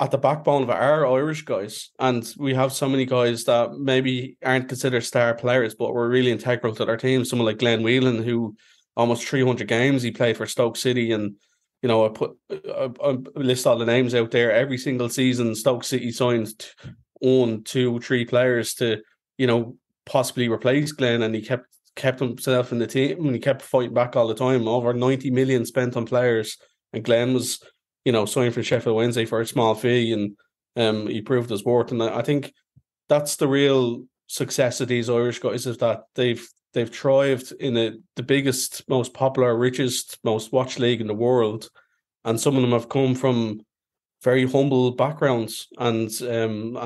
at the backbone of it are Irish guys, and we have so many guys that maybe aren't considered star players, but were really integral to their team. Someone like Glenn Whelan, who almost 300 games he played for Stoke City, and I list all the names out there. Every single season, Stoke City signed 1, 2, 3 players to possibly replace Glenn, and he kept himself in the team, and he kept fighting back all the time. Over 90 million spent on players, and Glenn was signed for Sheffield Wednesday for a small fee, and he proved his worth. And I think that's the real success of these Irish guys, is that they've thrived in the biggest, most popular, richest, most watched league in the world, and some of them have come from very humble backgrounds, and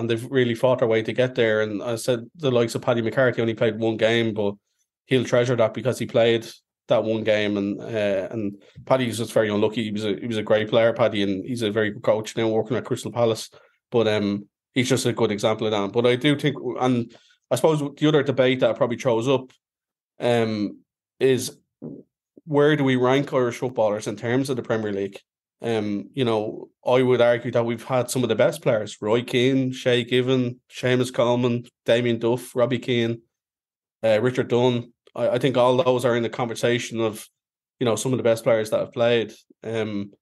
they've really fought their way to get there. And I said the likes of Paddy McCarthy only played 1 game, but he'll treasure that because he played that 1 game. And Paddy was just very unlucky. He was a great player, Paddy, and he's a very good coach now, working at Crystal Palace. But he's just a good example of that. But I do think, and I suppose the other debate that probably throws up is, where do we rank Irish footballers in terms of the Premier League? I would argue that we've had some of the best players: Roy Keane, Shay Given, Seamus Coleman, Damien Duff, Robbie Keane, Richard Dunn. I think all those are in the conversation of, some of the best players that have played. And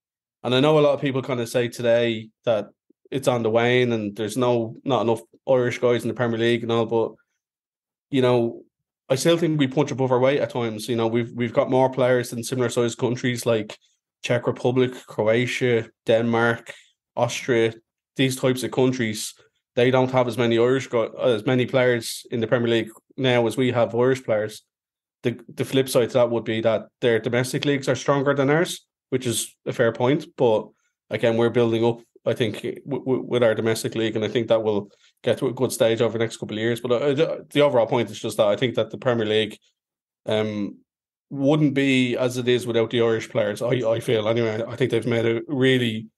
I know a lot of people kind of say today that it's on the wane and there's not enough Irish guys in the Premier League and all, but I still think we punch above our weight at times. We've got more players in similar sized countries like Czech Republic, Croatia, Denmark, Austria. These types of countries, they don't have as many players in the Premier League now as we have Irish players. The flip side to that would be that their domestic leagues are stronger than ours, which is a fair point. But again, we're building up, I think, with our domestic league, and I think that will get to a good stage over the next couple of years. But the overall point is just that I think that the Premier League wouldn't be as it is without the Irish players. I feel anyway. I think they've made a really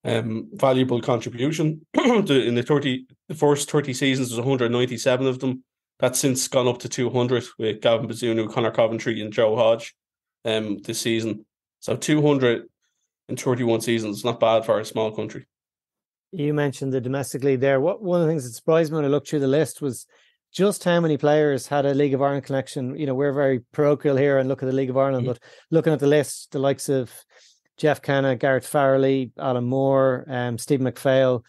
valuable contribution. In the first 30 seasons, there's 197 of them. That's since gone up to 200 with Gavin Bazunu, Conor Coventry, and Joe Hodge this season. So 200 in 31 seasons is not bad for a small country. You mentioned the domestic league there. One of the things that surprised me when I looked through the list was just how many players had a League of Ireland connection. You know, we're very parochial here and look at the League of Ireland, but looking at the list, the likes of Jeff Canna, Gareth Farrelly, Alan Moore, Stephen McPhail,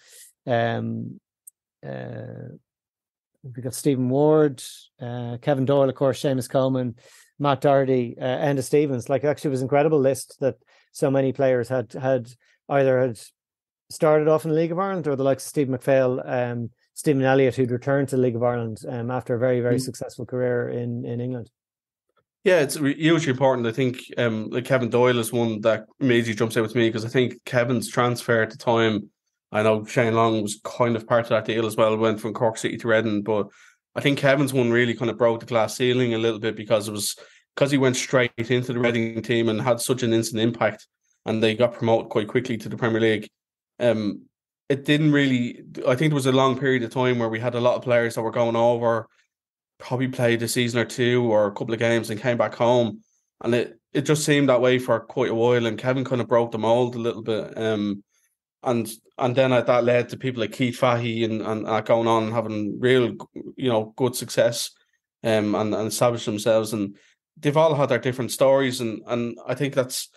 we've got Stephen Ward, Kevin Doyle, of course, Seamus Coleman, Matt Doherty, Enda Stevens. Like, actually, it was an incredible list that so many players had either started off in the League of Ireland, or the likes of Stephen McPhail, Stephen Elliott, who'd returned to the League of Ireland after a very, very successful career in England. Yeah, it's hugely important. I think like Kevin Doyle is one that immediately jumps out with me, because I think Kevin's transfer at the time, I know Shane Long was kind of part of that deal as well, went from Cork City to Reading, but I think Kevin's one really kind of broke the glass ceiling a little bit, because he went straight into the Reading team and had such an instant impact, and they got promoted quite quickly to the Premier League. It didn't really, I think there was a long period of time where we had a lot of players that were going over, probably played a season or two or a couple of games and came back home, and it just seemed that way for quite a while, and Kevin kind of broke the mold a little bit, and then that led to people like Keith Fahey and going on and having real, good success, and established themselves, and they've all had their different stories, and I think it's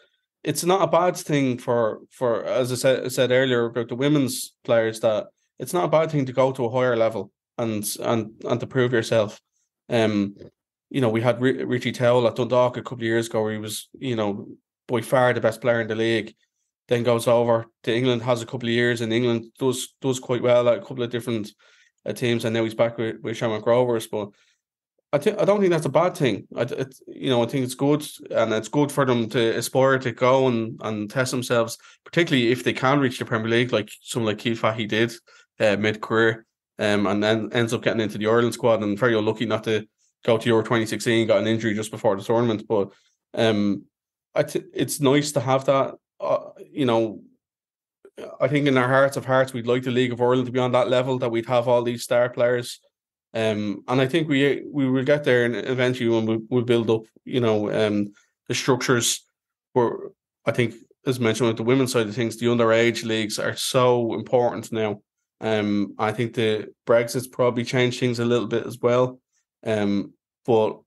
not a bad thing for as I said earlier about the women's players, that it's not a bad thing to go to a higher level and to prove yourself. We had Richie Towell at Dundalk a couple of years ago, where he was, by far the best player in the league. Then goes over to England, has a couple of years in England, does quite well at a couple of different teams, and now he's back with Shamrock Rovers. But I don't think that's a bad thing. I think it's good, and it's good for them to aspire to go and test themselves, particularly if they can reach the Premier League, like someone like Keith Fahey did mid-career, and then ends up getting into the Ireland squad, and very unlucky not to go to Euro 2016, got an injury just before the tournament. But it's nice to have that. I think in our hearts of hearts, we'd like the League of Ireland to be on that level, that we'd have all these star players. And I think we will get there, and eventually when we build up, the structures. Where I think, as mentioned with the women's side of things, the underage leagues are so important now. I think the Brexit's probably changed things a little bit as well. But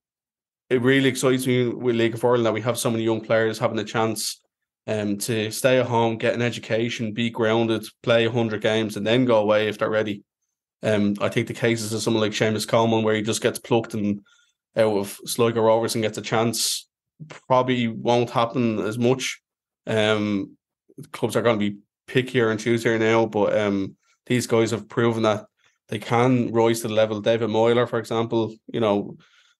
it really excites me with League of Ireland that we have so many young players having a chance to stay at home, get an education, be grounded, play 100 games, and then go away if they're ready. I think the cases of someone like Seamus Coleman, where he just gets plucked and out of Sligo Rovers and gets a chance, probably won't happen as much. Clubs are going to be pickier and choosier now, but these guys have proven that they can rise to the level. David Moyler, for example,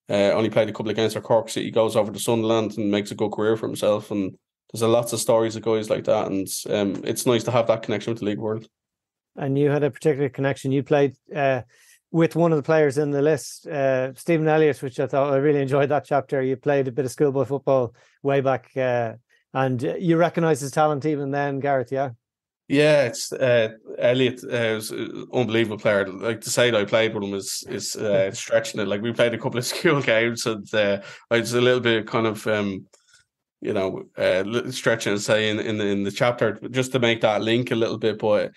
only played a couple of games for Cork City, goes over to Sunderland and makes a good career for himself. And there's lots of stories of guys like that, and it's nice to have that connection with the League World. And you had a particular connection. You played with one of the players in the list, Stephen Elliott, which I thought I really enjoyed that chapter. You played a bit of schoolboy football way back, and you recognise his talent even then, Gareth, yeah? Yeah, it's Elliott was an unbelievable player. Like, to say that I played with him is stretching it. Like, we played a couple of school games, and I was a little bit kind of stretching and say in the chapter, just to make that link a little bit. But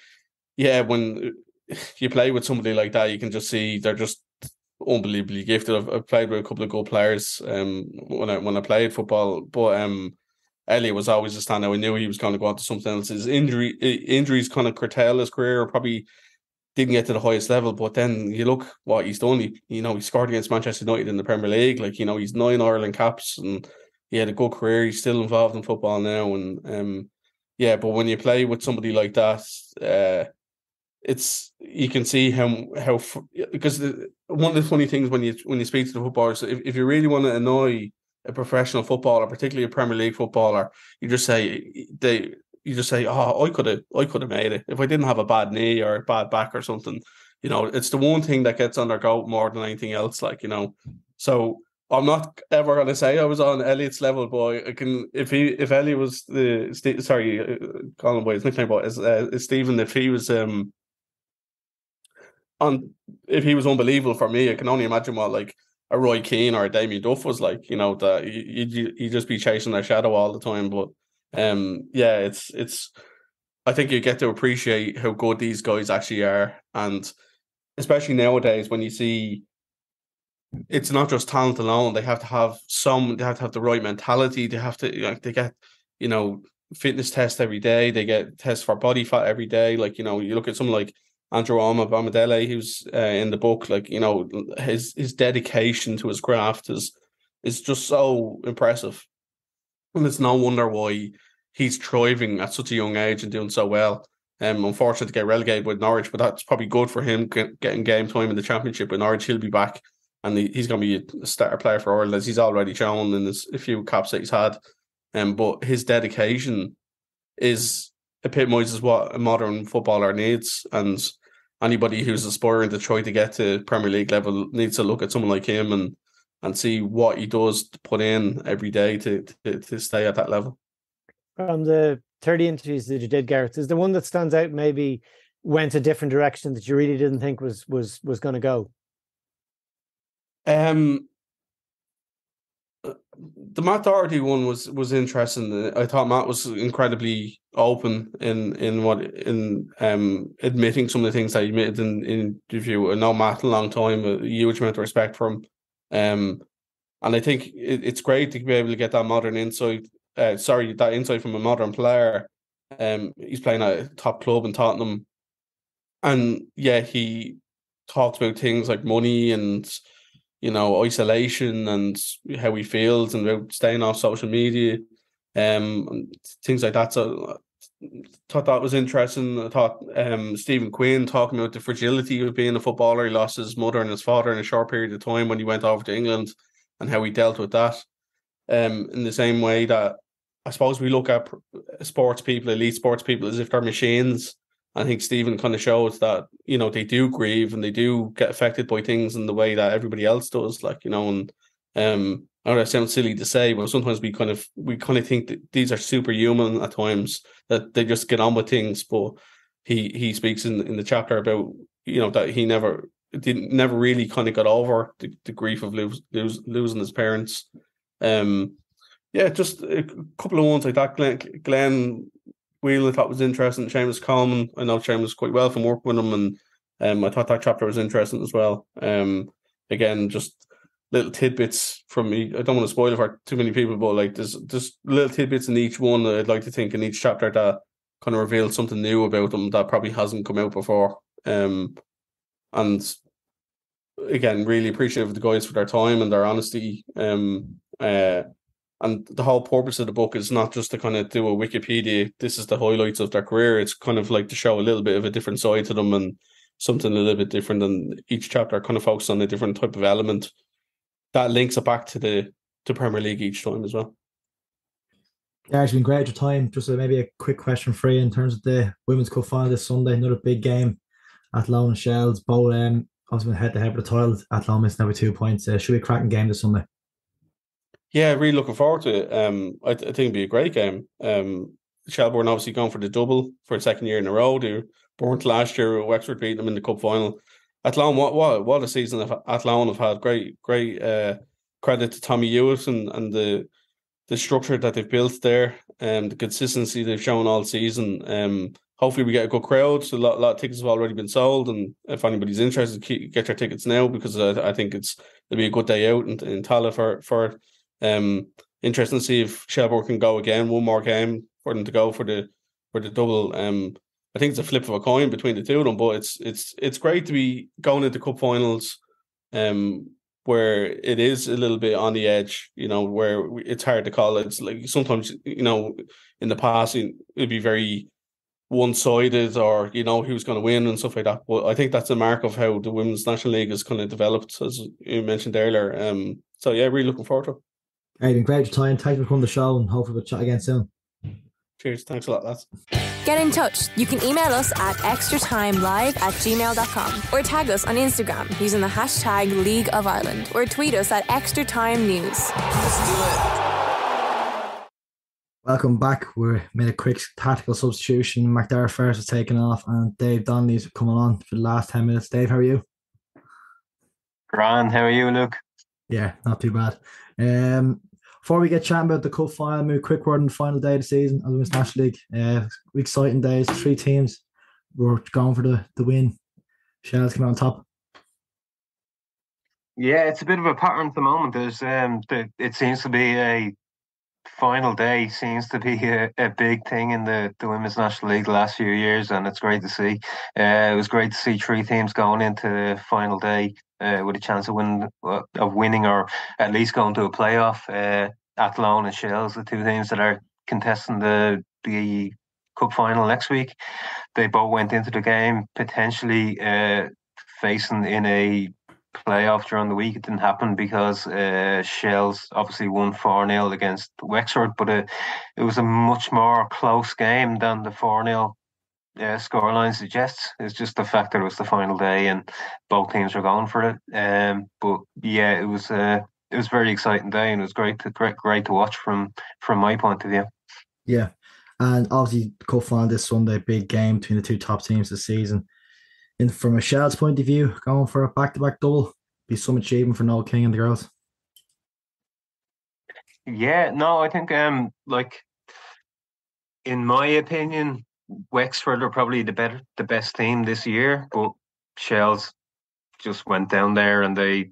yeah, when you play with somebody like that, you can just see they're just unbelievably gifted. I've played with a couple of good players when I played football, but Elliott was always a standout. I knew he was going to go on to something else. His injuries kind of curtailed his career, or probably didn't get to the highest level. But then you look what he's done. He scored against Manchester United in the Premier League. Like, he's 9 Ireland caps, and he had a good career. He's still involved in football now, and but when you play with somebody like that, you can see how because one of the funny things when you speak to the footballers, if you really want to annoy a professional footballer, particularly a Premier League footballer, you just say, oh, I could have made it if I didn't have a bad knee or a bad back or something. It's the one thing that gets on their goat more than anything else. So I'm not ever going to say I was on Elliott's level, but I can, if Elliott was calling by his nickname, but is Stephen, if he was if he was unbelievable for me, I can only imagine what like a Roy Keane or a Damien Duff was like. You know, that you just be chasing their shadow all the time. But yeah, it's. I think you get to appreciate how good these guys actually are, and especially nowadays when you see. It's not just talent alone. They have to have the right mentality. They have to they get, fitness tests every day. They get tests for body fat every day. Like, you look at someone like Andrew Bomadele, who's in the book, like, his dedication to his craft is just so impressive. And it's no wonder why he's thriving at such a young age and doing so well. Unfortunate to get relegated with Norwich, but that's probably good for him getting game time in the Championship with Norwich. He'll be back. And he's going to be a starter player for Ireland, as he's already shown in a few caps that he's had. But his dedication epitomises what a modern footballer needs. And anybody who's aspiring to try to get to Premier League level needs to look at someone like him and see what he does to put in every day to stay at that level. From the 30 interviews that you did, Gareth, is there one that stands out, maybe went a different direction that you really didn't think was going to go? The Matt Doherty one was interesting. I thought Matt was incredibly open in admitting some of the things that he admitted in interview. I know Matt a long time, a huge amount of respect for him. And I think it's great to be able to get that modern insight. That insight from a modern player. He's playing at a top club in Tottenham, and yeah, he talks about things like money and isolation and how he feels and about staying off social media, and things like that. So I thought that was interesting. I thought Stephen Quinn talking about the fragility of being a footballer. He lost his mother and his father in a short period of time when he went over to England, and how he dealt with that. In the same way that I suppose we look at sports people, elite sports people, as if they're machines. I think Stephen kind of shows that, they do grieve and they do get affected by things in the way that everybody else does. Like, and I know that sounds silly to say, but sometimes we kind of think that these are superhuman at times, that they just get on with things. But he speaks in the chapter about, that he never really kind of got over the grief of losing his parents. Just a couple of ones like that. Glenn Wheel I thought was interesting. Seamus Coleman, I know Seamus quite well from working with him, and I thought that chapter was interesting as well. Again, just little tidbits from me. I don't want to spoil it for too many people, but like there's just little tidbits in each one that I'd like to think in each chapter that kind of reveals something new about them that probably hasn't come out before. And again, really appreciative of the guys for their time and their honesty. And the whole purpose of the book is not just to kind of do a Wikipedia, this is the highlights of their career. It's kind of like to show a little bit of a different side to them and something a little bit different. And each chapter kind of focuses on a different type of element that links it back to the Premier League each time as well. Yeah, it's been great your time. Just maybe a quick question for you in terms of the Women's Cup final this Sunday. Another big game. Athlone and Shells, both obviously head-to-head with the title. Athlone missing every 2 points. Should be a cracking game this Sunday. Yeah, really looking forward to it. I think it'd be a great game. Shelbourne obviously going for the double for a second year in a row. They weren't last year. Wexford beat them in the cup final. Athlone, what a season Athlone have had. Great credit to Tommy Hewitt and the structure that they've built there, the consistency they've shown all season. Hopefully we get a good crowd. So a lot of tickets have already been sold, and if anybody's interested, get your tickets now, because I think it'll be a good day out in Tala for interesting to see if Shelbourne can go again, one more game for them to go for the double. I think it's a flip of a coin between the two of them, but it's great to be going into cup finals, where it is a little bit on the edge, where it's hard to call. It's like sometimes, in the past it'd be very one-sided, or who's going to win and stuff like that. But I think that's a mark of how the Women's National League has kind of developed, as you mentioned earlier. So yeah, really looking forward to it. Hey, been great your time. Thanks for coming on the show, and hopefully we'll chat again soon. Cheers. Thanks a lot, lads. Get in touch. You can email us at extratimelive@gmail.com or tag us on Instagram using the hashtag League of Ireland, or tweet us at Extra Time News. Let's do it. Welcome back. We made a quick tactical substitution. Macdara Ferris was taken off, and Dave Donnelly's coming on for the last 10 minutes. Dave, how are you? Grand, how are you, Luke? Yeah, not too bad. Before we get chatting about the cup final, maybe a quick word on the final day of the season of the Women's National League. Exciting days. 3 teams were going for the win. Shells came out on top. Yeah, it's a bit of a pattern at the moment. There's it seems to be a final day seems to be a big thing in the Women's National League the last few years, and it's great to see. It was great to see 3 teams going into the final day with a chance of winning or at least going to a playoff. Athlone and Shells, the 2 teams that are contesting the cup final next week, they both went into the game potentially facing in a playoff during the week. It didn't happen because Shells obviously won 4-0 against Wexford, but it was a much more close game than the 4-0 scoreline suggests. It's just the fact that it was the final day and both teams were going for it. But yeah, it was a very exciting day, and it was great to watch from my point of view. Yeah, and obviously the cup final this Sunday, big game between the 2 top teams this season. And from a Shell's point of view, going for a back-to-back double be some achievement for Noel King and the girls. Yeah, no, I think like in my opinion, Wexford are probably the best team this year, but Shells just went down there and they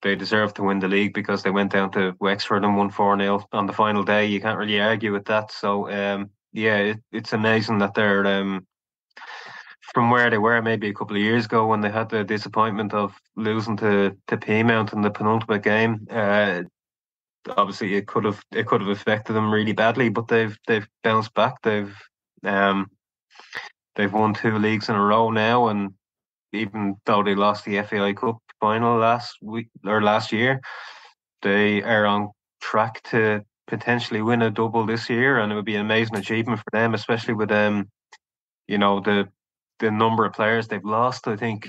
deserve to win the league because they went down to Wexford and won 4-0 on the final day. You can't really argue with that. So yeah, it's amazing that they're from where they were maybe a couple of years ago when they had the disappointment of losing to Peamount in the penultimate game. Obviously, it could have affected them really badly, but they've bounced back. They've won 2 leagues in a row now, and even though they lost the FAI Cup final last year, they are on track to potentially win a double this year, and it would be an amazing achievement for them, especially with the number of players they've lost. I think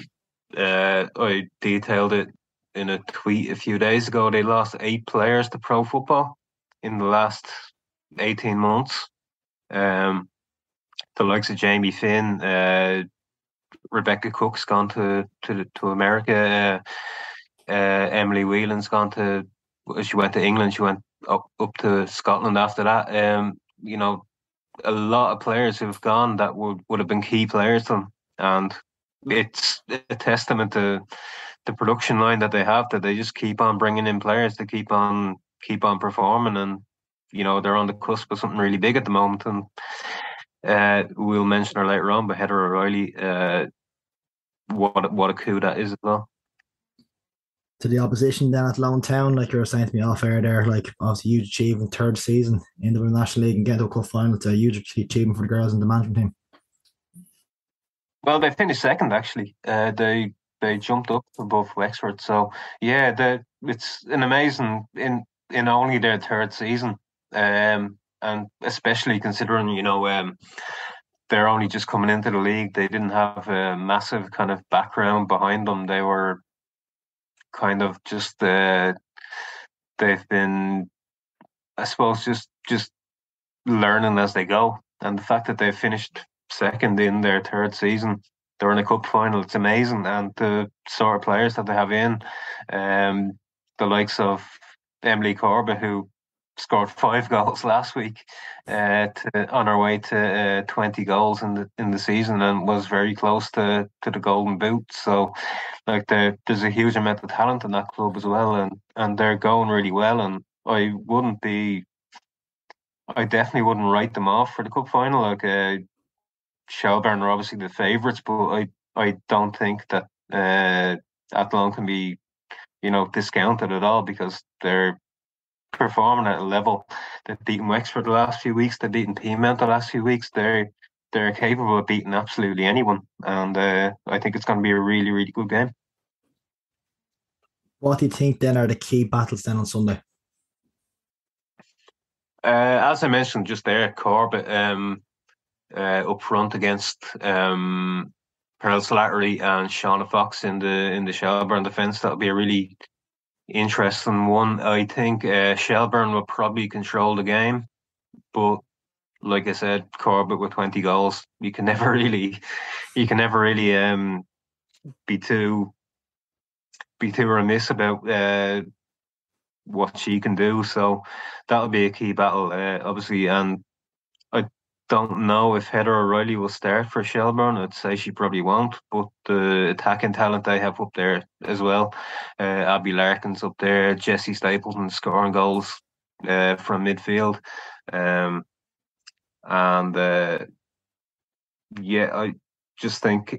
I detailed it in a tweet a few days ago. They lost 8 players to pro football in the last 18 months. The likes of Jamie Finn, Rebecca Cook's gone to America. Emily Whelan's gone she went to England. She went up to Scotland after that. A lot of players who've gone that would have been key players to them, and it's a testament to the production line that they have, that they just keep on bringing in players to keep on performing, and they're on the cusp of something really big at the moment. And we'll mention her later on, but Heather O'Reilly, what a coup that is as well. To the opposition then at Athlone Town, like you were saying to me off air there, like obviously huge achievement, 3rd season in the National League and getting to a cup final. It's a huge achievement for the girls and the management team. Well, they finished 2nd actually. They jumped up above Wexford. So yeah, it's an amazing in only their 3rd season, and especially considering they're only just coming into the league. They didn't have a massive kind of background behind them. They were kind of just they've been, I suppose, just learning as they go. And the fact that they finished 2nd in their 3rd season, they're in a cup final, it's amazing. And the sort of players that they have in, the likes of Emily Corbett, who scored 5 goals last week, on her way to 20 goals in the season, and was very close to the Golden Boot. So, like, there's a huge amount of talent in that club as well, and they're going really well. And I definitely wouldn't write them off for the cup final. Like, Shelbourne are obviously the favourites, but I don't think that Athlone can be discounted at all, because they're performing at a level. They've beaten Wexford the last few weeks. They've beaten Peamount the last few weeks. They're capable of beating absolutely anyone, and I think it's going to be a really, really good game. What do you think then are the key battles then on Sunday? As I mentioned just there, Corbett up front against Pearl Slattery and Shauna Fox in the Shelbourne defence. That'll be a really interesting one. I think Shelbourne will probably control the game, but like I said, Corbett with 20 goals, you can never really be too remiss about what she can do. So that'll be a key battle, obviously. And I don't know if Heather O'Reilly will start for Shelbourne. I'd say she probably won't, but the attacking talent they have up there as well. Abby Larkin's up there, Jessie Stapleton scoring goals from midfield. I just think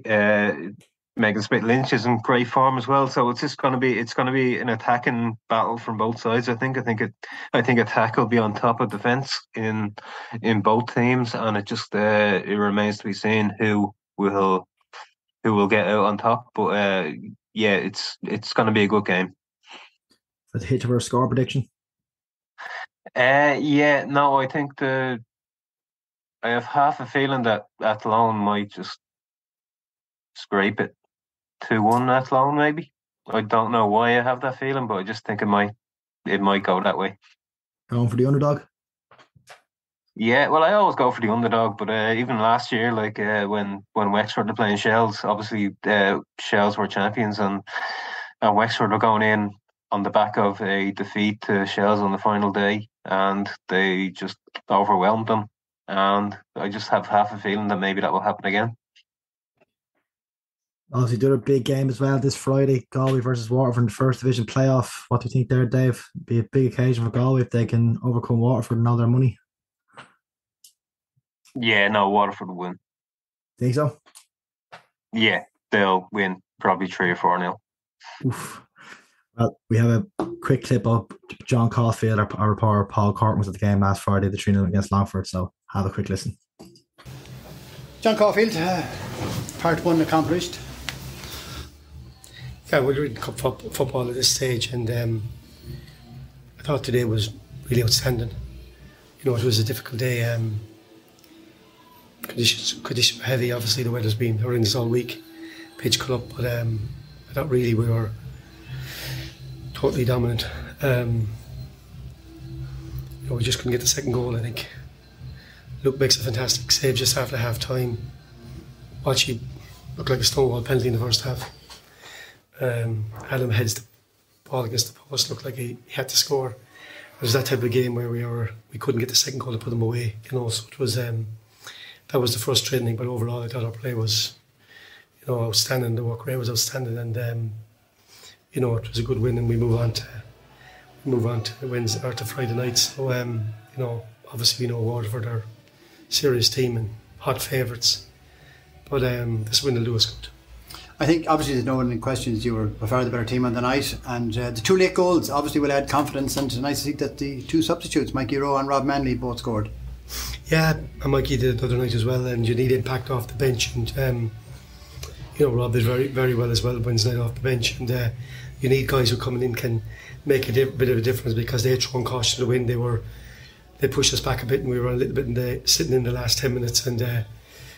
Megan Smith-Lynch is in great form as well. So it's going to be an attacking battle from both sides. I think attack will be on top of defence in both teams, and it remains to be seen who will get out on top. But it's going to be a good game. Let's hit your score prediction. I think I have half a feeling that Athlone might just scrape it 2-1 Athlone, maybe. I don't know why I have that feeling, but I just think it might go that way. Going for the underdog? Yeah, well, I always go for the underdog, but even last year, like when Wexford were playing Shells, obviously Shells were champions, and Wexford were going in on the back of a defeat to Shells on the final day, and they just overwhelmed them. And I just have half a feeling that maybe that will happen again. Obviously, do a big game as well this Friday, Galway versus Waterford in the First Division playoff. What do you think there, Dave? Be a big occasion for Galway if they can overcome Waterford and all their money. Yeah, no, Waterford will win. Think so? Yeah, they'll win probably 3 or 4-0. Oof. Well, we have a quick clip up. John Caulfield, our reporter Paul Corcoran, was at the game last Friday, the 3-0 against Longford. So have a quick listen. John Caulfield, part 1 accomplished. Yeah, we're in cup football at this stage, and I thought today was really outstanding. You know, it was a difficult day. Conditions were heavy. Obviously, the weather's been horrendous all week. Pitch cut up, but I thought really we were totally dominant. You know, we just couldn't get the second goal. I think Luke makes a fantastic save just after half time. Watchy looked like a stonewall penalty in the first half. Adam heads the ball against the post, looked like he had to score. It was that type of game where we couldn't get the second goal to put them away, you know. So it was that was the frustrating thing. But overall, I thought our play was, you know, outstanding. The work rate was outstanding, and you know, it was a good win. And we move on to Wednesday or to Friday night. So you know, obviously we know Waterford are a serious team and hot favourites, but this win will do us good. I think obviously there's no one in questions you were by far the better team on the night, and the 2 late goals obviously will add confidence, and it's nice to see that the 2 substitutes, Mikey Rowe and Rob Manley, both scored. Yeah, and Mikey did the other night as well, and you need impact off the bench, and you know, Rob did very, very well as well Wednesday night off the bench, and you need guys who coming in can make a bit of a difference, because they had thrown caution to the wind. They pushed us back a bit, and we were a little bit sitting in the last 10 minutes, and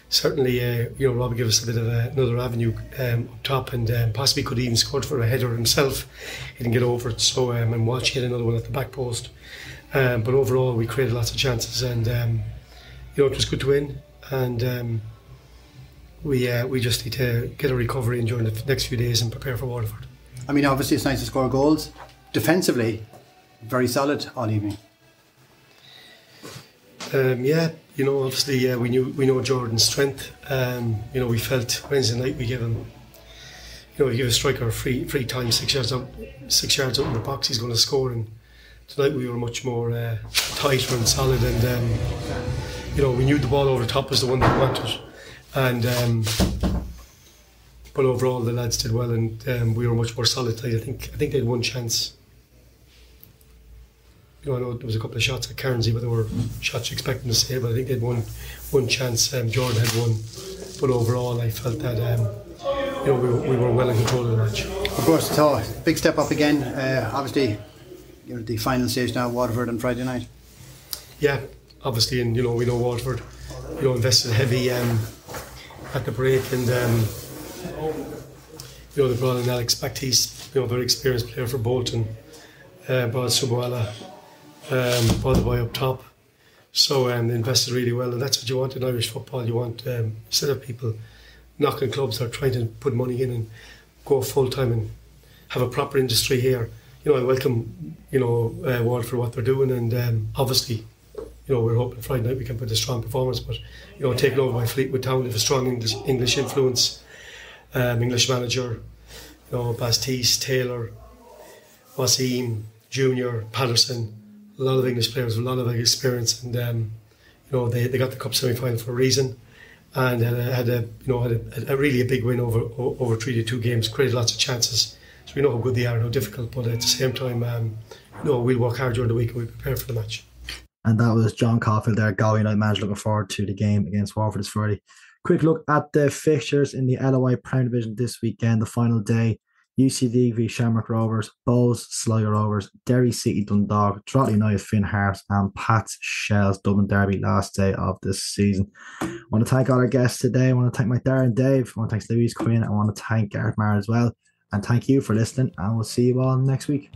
certainly, you know, Rob gave us a bit of another avenue up top, and possibly could have even scored for a header himself. He didn't get over it, so and Walsh had another one at the back post. But overall, we created lots of chances, and you know, it was good to win. And we just need to get a recovery in during the next few days and prepare for Waterford. I mean, obviously it's nice to score goals. Defensively, very solid all evening. Yeah, you know, obviously we know Jordan's strength. You know, we felt Wednesday night we gave him, you know, we give a striker a free time 6 yards out in the box, he's going to score. And tonight we were much more tighter and solid, and you know, we knew the ball over the top was the one that we wanted. And but overall the lads did well, and we were much more solid tonight. I think they had one chance. You know, I know there was a couple of shots at Cairnsey, but there were shots you expect them to save, but I think they had one chance. Jordan had one, but overall I felt that you know, we were well in control of the match. Of course, so big step up again. Obviously, you know, the final stage now, Waterford on Friday night. Yeah, obviously, and you know, we know Waterford, you know, invested heavy at the break, and you know, they brought in Alex Baptiste, you know, very experienced player for Bolton. Brought Subuala, brought the boy up top. So they invested really well, and that's what you want in Irish football. You want, instead of people knocking clubs or trying to put money in and go full time and have a proper industry here. I welcome, Waterford, what they're doing, and obviously, we're hoping Friday night we can put a strong performance, but, taken over by Fleetwood Town, they have a strong English influence, English manager, Baptiste, Taylor, Wasim, Junior, Patterson, a lot of English players with a lot of experience, and they got the cup semi-final for a reason, and had a really big win over 3-2 games, created lots of chances. So we know how good they are and how difficult, but at the same time, we'll work hard during the week and we'll prepare for the match. And that was John Caulfield, their Galway United manager, looking forward to the game against Waterford this Friday. Quick look at the fixtures in the LOI Premier Division this weekend. The final day: UCD v Shamrock Rovers, Bows Sligo Rovers, Derry City Dundalk, Drogheda United Finn Harps, and Pats Shells Dublin Derby, last day of this season. I want to thank all our guests today. I want to thank Macdara and Dave. I want to thank Louise Quinn. I want to thank Gareth Maher as well. And thank you for listening, and we'll see you all next week.